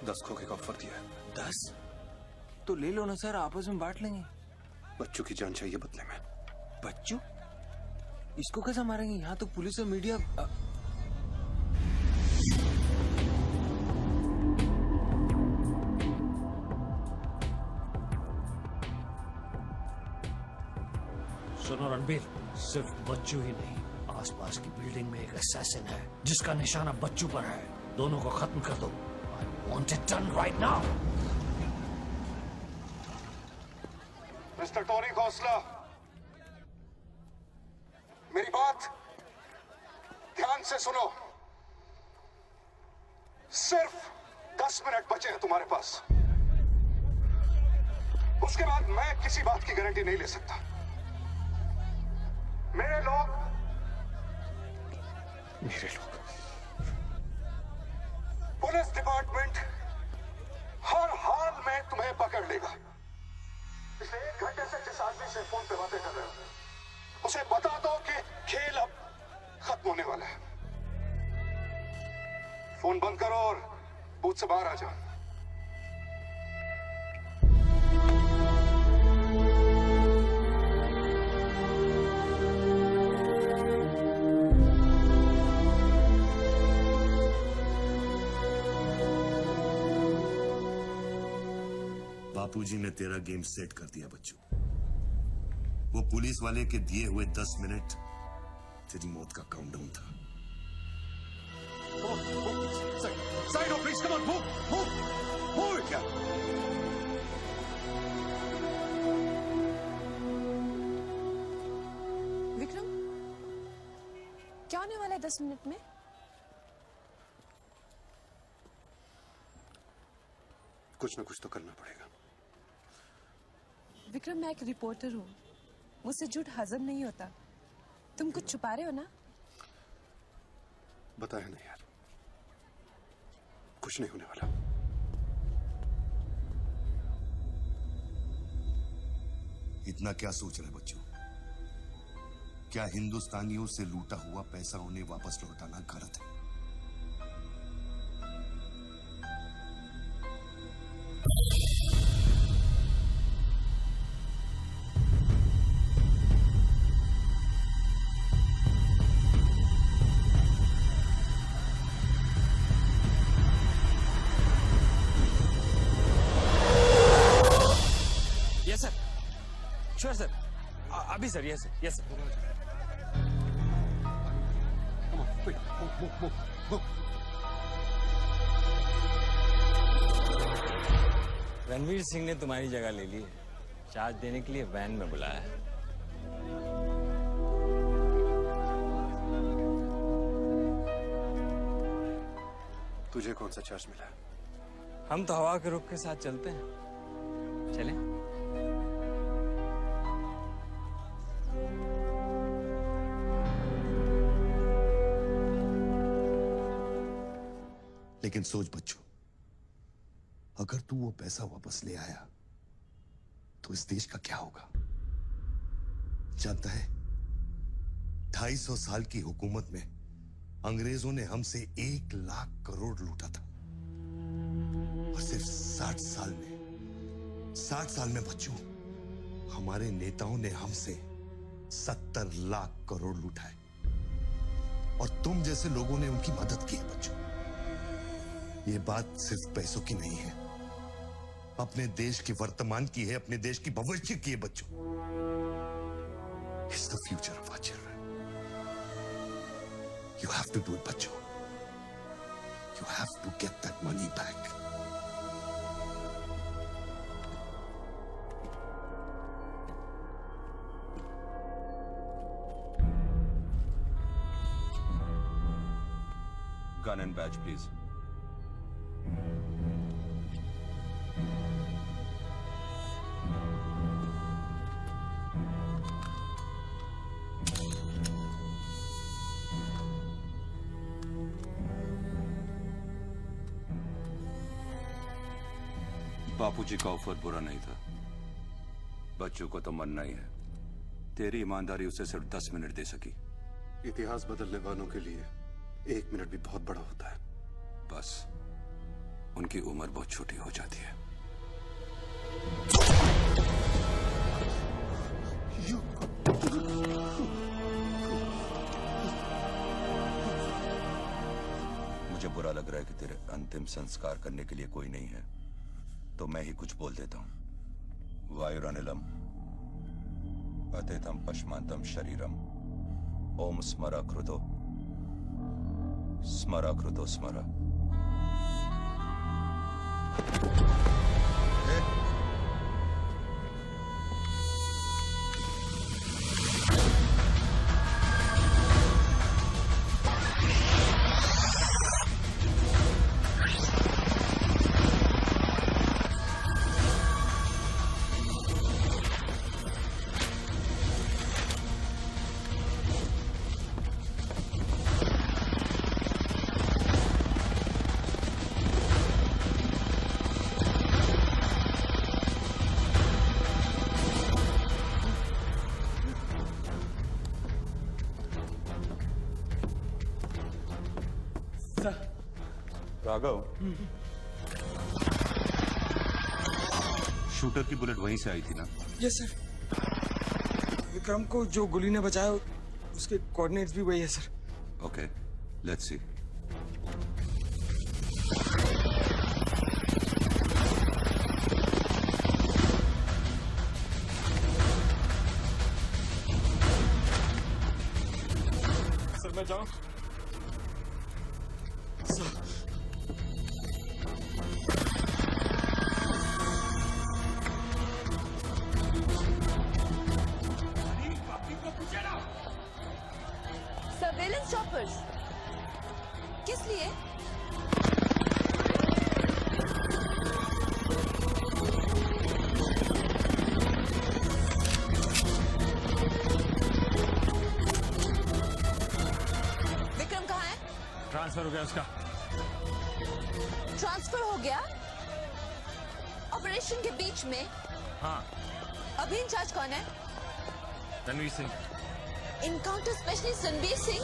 10 खोखे का ऑफर दिया है। 10 तो ले लो ना सर, आपस में बांट लेंगे। बच्चों की जान चाहिए बदले में। बच्चू? इसको कैसे मारेंगे? यहाँ तो पुलिस और मीडिया। सुनो रणबीर, सिर्फ बच्चू ही नहीं, आसपास की बिल्डिंग में एक असैसिन है जिसका निशाना बच्चू पर है। दोनों को खत्म कर दो। I want it done right now. Mister Tony Khosla, मेरी बात ध्यान से सुनो। सिर्फ 10 मिनट बचे हैं तुम्हारे पास। उसके बाद मैं किसी बात की गारंटी नहीं ले सकता। मेरे लोग पुलिस डिपार्टमेंट हर हाल में तुम्हें पकड़ लेगा। पिछले 1 घंटे से जिस आदमी से फोन पे बातें कर रहे हो उसे बता दो कि खेल अब खत्म होने वाला है। फोन बंद करो और बूथ से बाहर आ जाओ। बापूजी ने तेरा गेम सेट कर दिया बच्चों। वो पुलिस वाले के दिए हुए 10 मिनट तेरी मौत का काउंटडाउन था। Side off, please. Come on, move it, yeah. Vikram, क्या होने वाला है 10 मिनट में? कुछ ना कुछ तो करना पड़ेगा। विक्रम, मैं एक रिपोर्टर हूँ, मुझसे झूठ हजम नहीं होता। तुम कुछ छुपा रहे हो ना? बताया नहीं यार, कुछ नहीं होने वाला। इतना क्या सोच रहे बच्चों? क्या हिंदुस्तानियों से लूटा हुआ पैसा उन्हें वापस लौटाना गलत है? यस सर, श्योर सर, अभी sir, yes sir, yes sir. Ranveer Singh ने तुम्हारी जगह ले ली है, चार्ज देने के लिए वैन में बुलाया है। तुझे कौन सा चार्ज मिला? हम तो हवा के रुख के साथ चलते हैं, चलें? लेकिन सोच बच्चों, अगर तू वो पैसा वापस ले आया तो इस देश का क्या होगा? जानता है, 250 साल की हुकूमत में अंग्रेजों ने हमसे 1 लाख करोड़ लूटा था, और सिर्फ 60 साल में बच्चों, हमारे नेताओं ने हमसे 70 लाख करोड़ लूटा है, और तुम जैसे लोगों ने उनकी मदद की है बच्चों। ये बात सिर्फ पैसों की नहीं है, अपने देश के वर्तमान की है, अपने देश की भविष्य की है बच्चों। It's the future of our children. You have to do it, बच्चों. You have to get that money back. Gun and badge, please. बापूजी का ऑफर बुरा नहीं था, बच्चों को तो मरना ही है। तेरी ईमानदारी उसे सिर्फ 10 मिनट दे सकी। इतिहास बदलने वालों के लिए 1 मिनट भी बहुत बड़ा होता है। बस उनकी उम्र बहुत छोटी हो जाती है। मुझे बुरा लग रहा है कि तेरे अंतिम संस्कार करने के लिए कोई नहीं है, तो मैं ही कुछ बोल देता हूं। वायुरनिलम अतिथम पश्मांतम शरीरम ओम स्मरा कृतो स्मरा। राघव, शूटर की बुलेट वहीं से आई थी ना? Yes sir. विक्रम को जो गोली ने बचाया उसके कोऑर्डिनेट्स भी वही है सर। Okay, let's see. में जाओ। सर्वेलेंस चॉपर्स किस लिए? विक्रम कहाँ है? ट्रांसफर हो गया उसका। ट्रांसफर हो गया ऑपरेशन के बीच में? हाँ, अभी इंचार्ज कौन है? Ranveer Singh. Encounter specialist Ranbir Singh.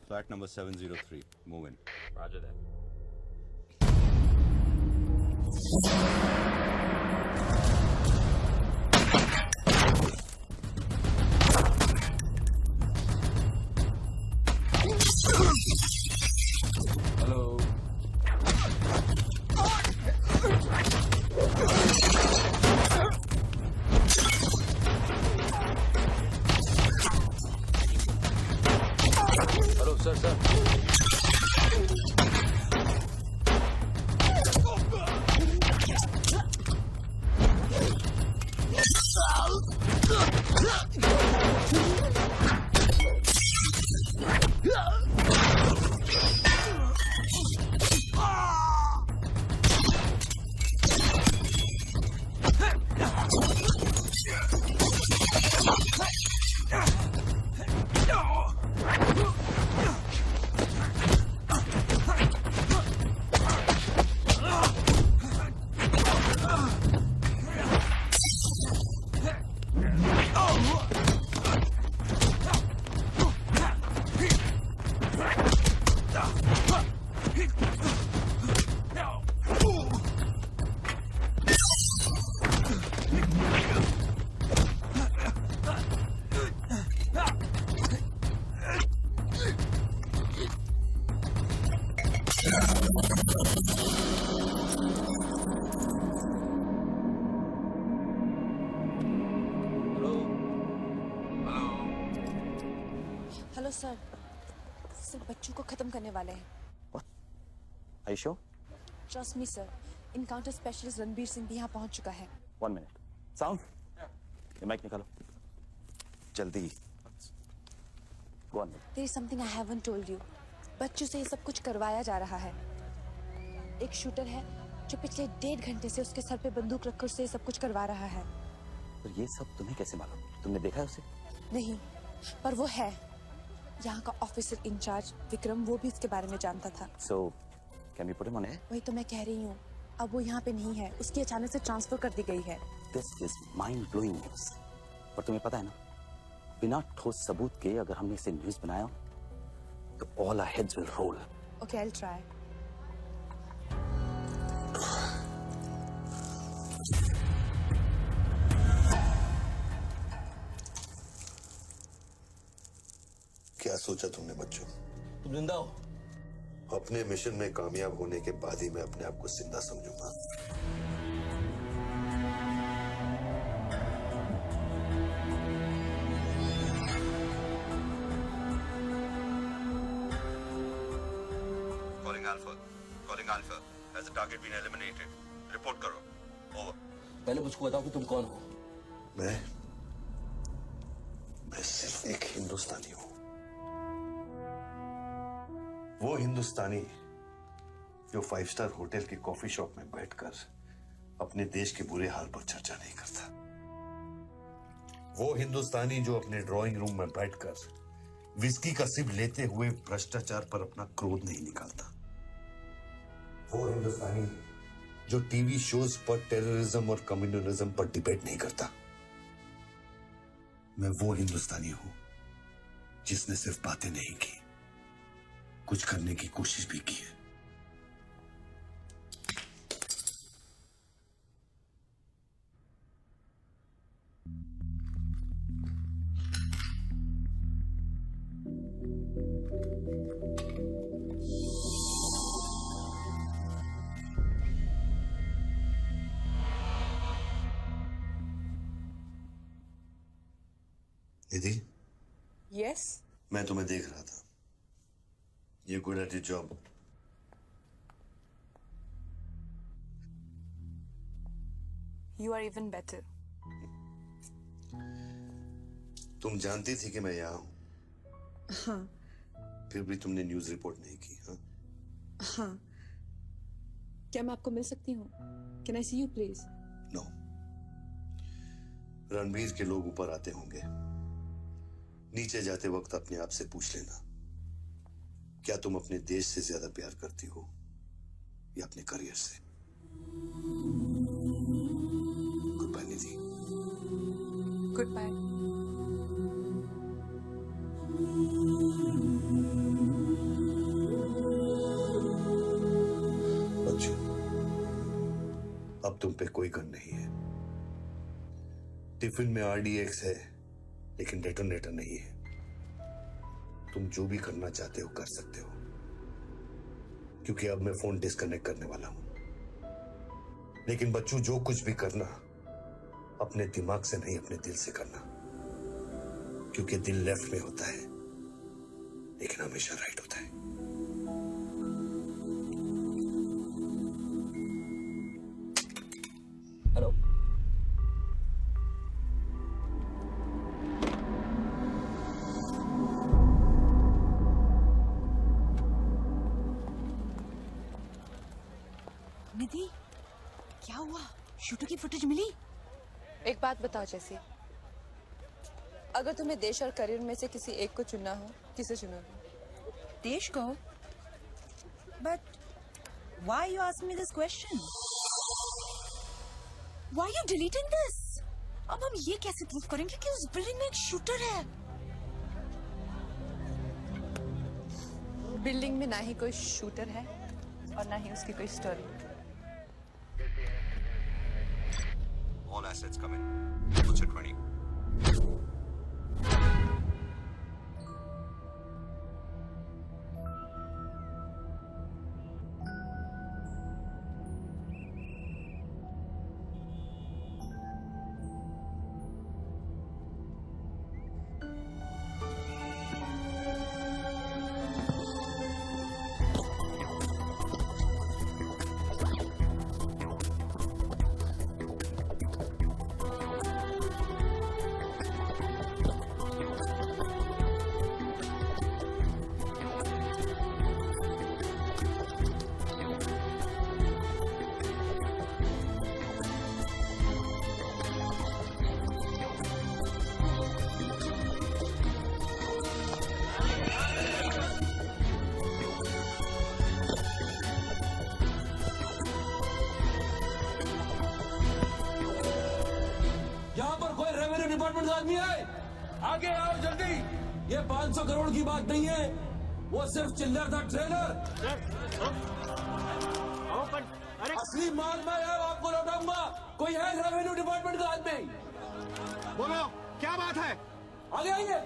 Flat number 703. Move in. Roger that. Hello. Hello sir sir. Hello sir, सिर्फ बच्चों को खत्म करने वाले हैं। Are you sure? Trust me sir, encounter specialist Ranbir Singh भी यहाँ पहुँच चुका है। 1 minute. Sound? ये माइक निकालो। जल्दी। Go on. There is something I haven't told you. बच्चों से ये सब कुछ करवाया जा रहा है। एक शूटर है जो पिछले 1.5 घंटे से उसके सर पे बंदूक रखकर उससे ये सब कुछ करवा रहा है। पर ये सब तुम्हें कैसे मालूम? तुमने देखा है उसे? नहीं, पर वो है। यहाँ का ऑफिसर इंचार्ज विक्रम वो भी इसके बारे में जानता था। So, can we put him on air? वही तो मैं कह रही हूँ, अब वो यहाँ पे नहीं है, उसकी अचानक से ट्रांसफर कर दी गई है। This is mind-blowing news. पर तुम्हें पता है ना, बिना ठोस सबूत के अगर हमने इसे न्यूज बनाया, तो all our heads will roll. Okay, I'll try. क्या सोचा तुमने बच्चों? तुम जिंदा हो? अपने मिशन में कामयाब होने के बाद ही मैं अपने आप को जिंदा समझूंगा। Calling Alpha. Calling Alpha. Has the target been eliminated? Report करो. Over. पहले मुझको बताओ कि तुम कौन हो? मैं सिर्फ एक हिंदुस्तानी हूं। वो हिंदुस्तानी जो 5 स्टार होटल की कॉफी शॉप में बैठकर अपने देश के बुरे हाल पर चर्चा नहीं करता। वो हिंदुस्तानी जो अपने ड्राइंग रूम में बैठकर विस्की का सिप लेते हुए भ्रष्टाचार पर अपना क्रोध नहीं निकालता। वो हिंदुस्तानी जो टीवी शोज पर टेररिज्म और कम्युनलिज्म पर डिबेट नहीं करता। मैं वो हिंदुस्तानी हूं जिसने सिर्फ बातें नहीं की, कुछ करने की कोशिश भी की है। निधि, यस मैं तुम्हें देख रहा था। You good at your job? You are even better. तुम जानती थी कि मैं यहाँ हूं, हाँ फिर भी तुमने न्यूज रिपोर्ट नहीं की। हाँ? हाँ, क्या मैं आपको मिल सकती हूँ? Can I see you please? No, Ranbir के लोग ऊपर आते होंगे, नीचे जाते वक्त अपने आप से पूछ लेना, क्या तुम अपने देश से ज्यादा प्यार करती हो या अपने करियर से? Good bye Nidhi. Good bye. अच्छा, अब तुम पे कोई गन नहीं है। टिफिन में RDX है लेकिन डेटोनेटर नहीं है। तुम जो भी करना चाहते हो कर सकते हो, क्योंकि अब मैं फोन डिस्कनेक्ट करने वाला हूं। लेकिन बच्चों, जो कुछ भी करना अपने दिमाग से नहीं, अपने दिल से करना, क्योंकि दिल लेफ्ट में होता है लेकिन हमेशा राइट होता है। हेलो, निधि, क्या हुआ? शूटर की फुटेज मिली? एक बात बताओ जैसी, अगर तुम्हें देश और करियर में से किसी एक को चुनना हो, किसे चुनोगे? देश को? But why you ask me this question? Why you deleting this? अब हम ये कैसे प्रूव करेंगे कि उस बिल्डिंग में एक शूटर है? बिल्डिंग में ना ही कोई शूटर है और ना ही उसकी कोई story. All assets come in. What's your 20? Department का आदमी है, आगे आओ जल्दी। ये 500 करोड़ की बात नहीं है, वो सिर्फ चिल्लर था, ट्रेलर। असली माल मैं आपको लौटाऊंगा। कोई है रेवेन्यू डिपार्टमेंट का आदमी? बोलो क्या बात है? आगे आइए।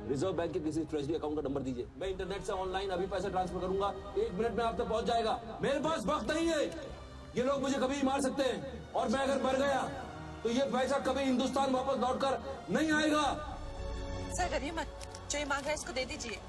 रिजर्व बैंक के किसी ट्रेजरी अकाउंट का नंबर दीजिए, मैं इंटरनेट से ऑनलाइन अभी पैसा ट्रांसफर करूंगा, 1 मिनट में आप तक पहुंच जाएगा। मेरे पास वक्त नहीं है, ये लोग मुझे कभी भी मार सकते हैं, और मैं अगर मर गया तो ये पैसा कभी हिंदुस्तान वापस लौटकर नहीं आएगा। सर डरिए मत, जो ये मांग रहा है इसको दे दीजिए।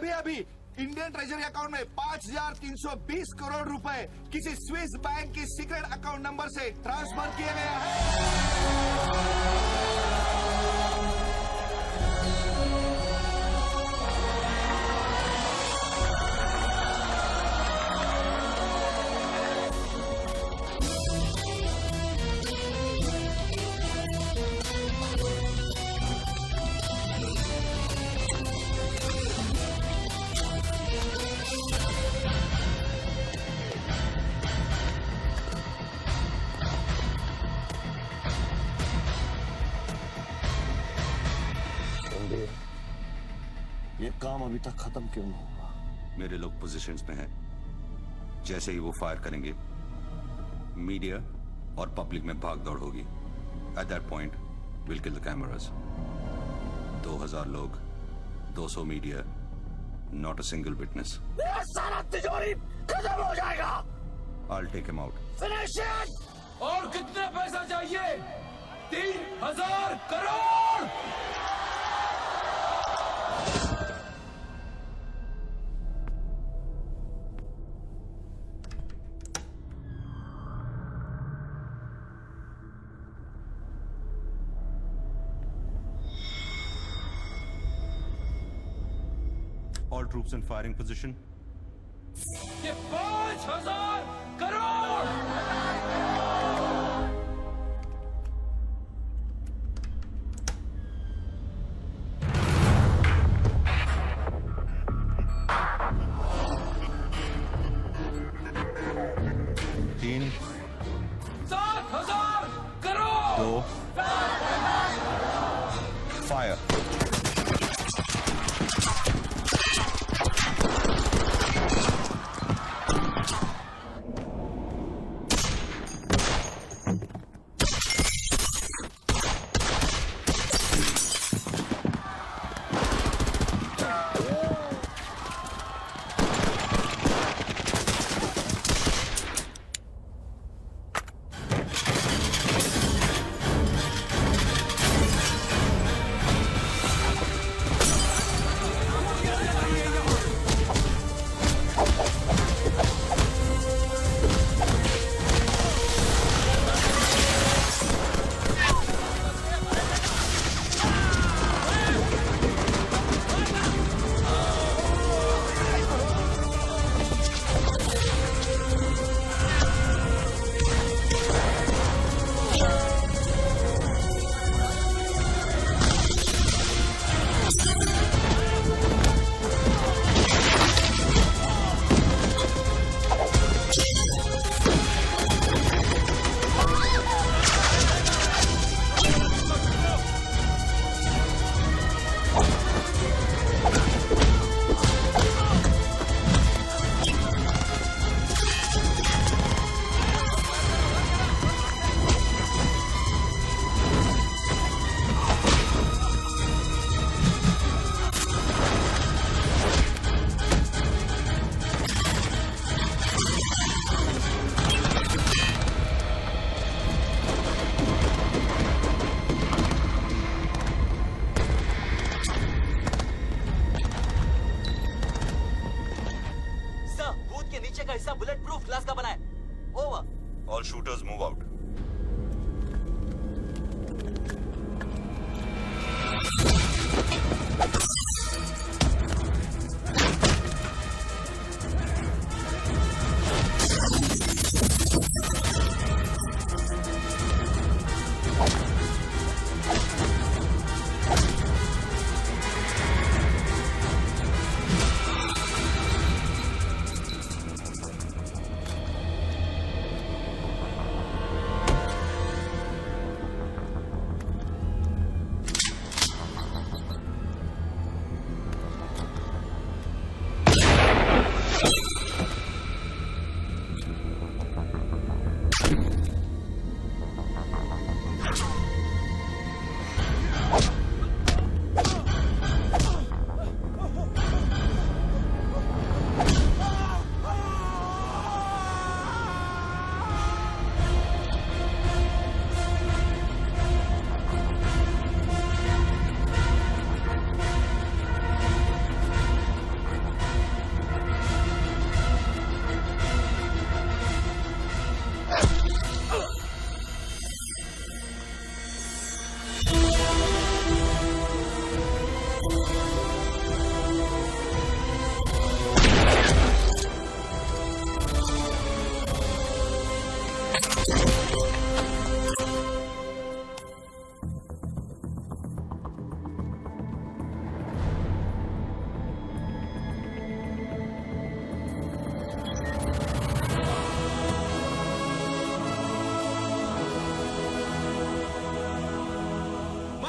अभी अभी इंडियन ट्रेजरी अकाउंट में 5,320 करोड़ रुपए किसी स्विस बैंक की सीक्रेट अकाउंट नंबर से ट्रांसफर किए गए हैं। ये काम अभी तक खत्म क्यों नहीं हुआ? मेरे लोग पोजीशंस में हैं। जैसे ही वो फायर करेंगे मीडिया और पब्लिक में भाग दौड़ होगी। At that point will kill the cameras. 2000 लोग, 200 media, not a single witness. मेरा सारा तिजोरी खत्म हो जाएगा। I'll take him out. Finish it. और कितना पैसा चाहिए? 3000 crore. All troops in firing position. ये 5000 करोड़। तीन, 7000 करोड़। 2, फायर।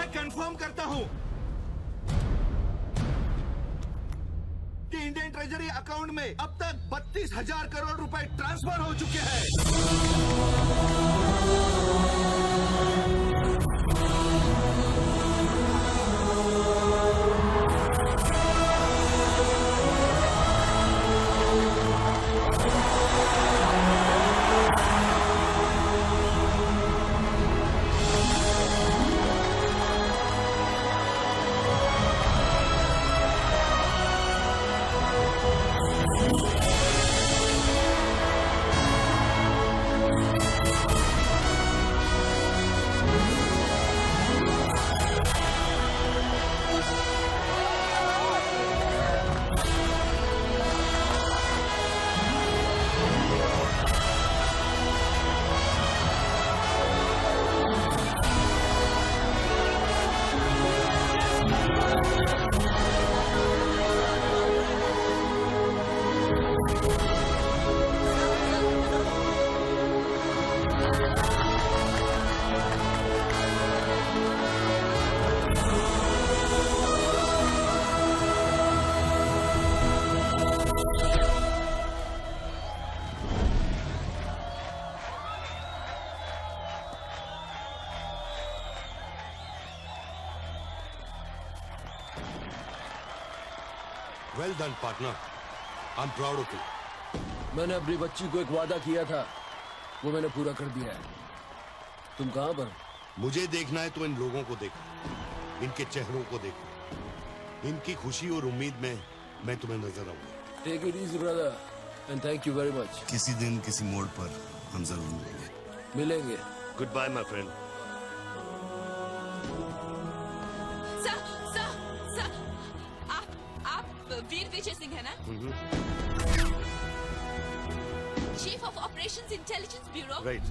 मैं कंफर्म करता हूं कि इंडियन ट्रेजरी अकाउंट में अब तक 32,000 करोड़ रुपए ट्रांसफर हो चुके हैं। Well done, partner. I'm proud of you. मैंने अपनी बच्ची को एक वादा किया था, वो मैंने पूरा कर दिया है। तुम कहाँ पर? मुझे देखना है तो इन लोगों को देखो, इनके चेहरों को देखो, इनकी खुशी और उम्मीद में मैं तुम्हें नजर आऊंगा। Take it easy, brother, and thank you very much. किसी दिन किसी मोड़ पर हम जरूर मिलेंगे। मिलेंगे। Goodbye, my friend. सर, आप वीर विजय सिंह है ना? Chief of operations intelligence bureau. Right.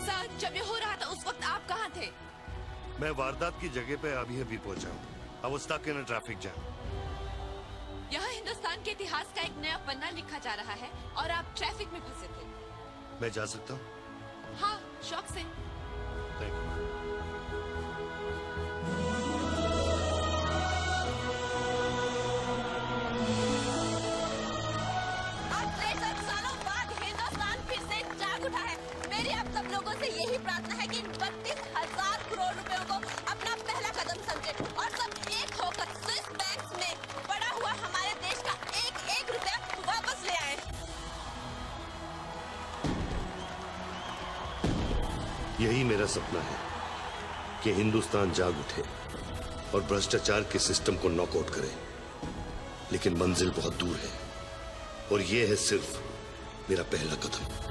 Sir, जब ये हो रहा था उस वक्त आप कहाँ थे? मैं वारदात की जगह पे अभी पहुंचा हूँ। I was stuck in a traffic jam. यहाँ हिंदुस्तान के इतिहास का एक नया पन्ना लिखा जा रहा है और आप ट्रैफिक में फंसे थे। मैं जा सकता हूँ? हाँ, शौक से। Thank you. आज 63 सालों बाद हिंदुस्तान फिर से जाग उठा है। मेरी आप सब लोगों से यही प्रार्थना है कि इन 32,000 करोड़ रुपयों को अपना पहला कदम समझे और सब एक होकर स्विस बैंक्स में पड़ा हुआ हमारे देश का एक रुपया वापस ले आए। यही मेरा सपना है कि हिंदुस्तान जाग उठे और भ्रष्टाचार के सिस्टम को नॉकआउट करे, लेकिन मंजिल बहुत दूर है और यह है सिर्फ मेरा पहला कदम।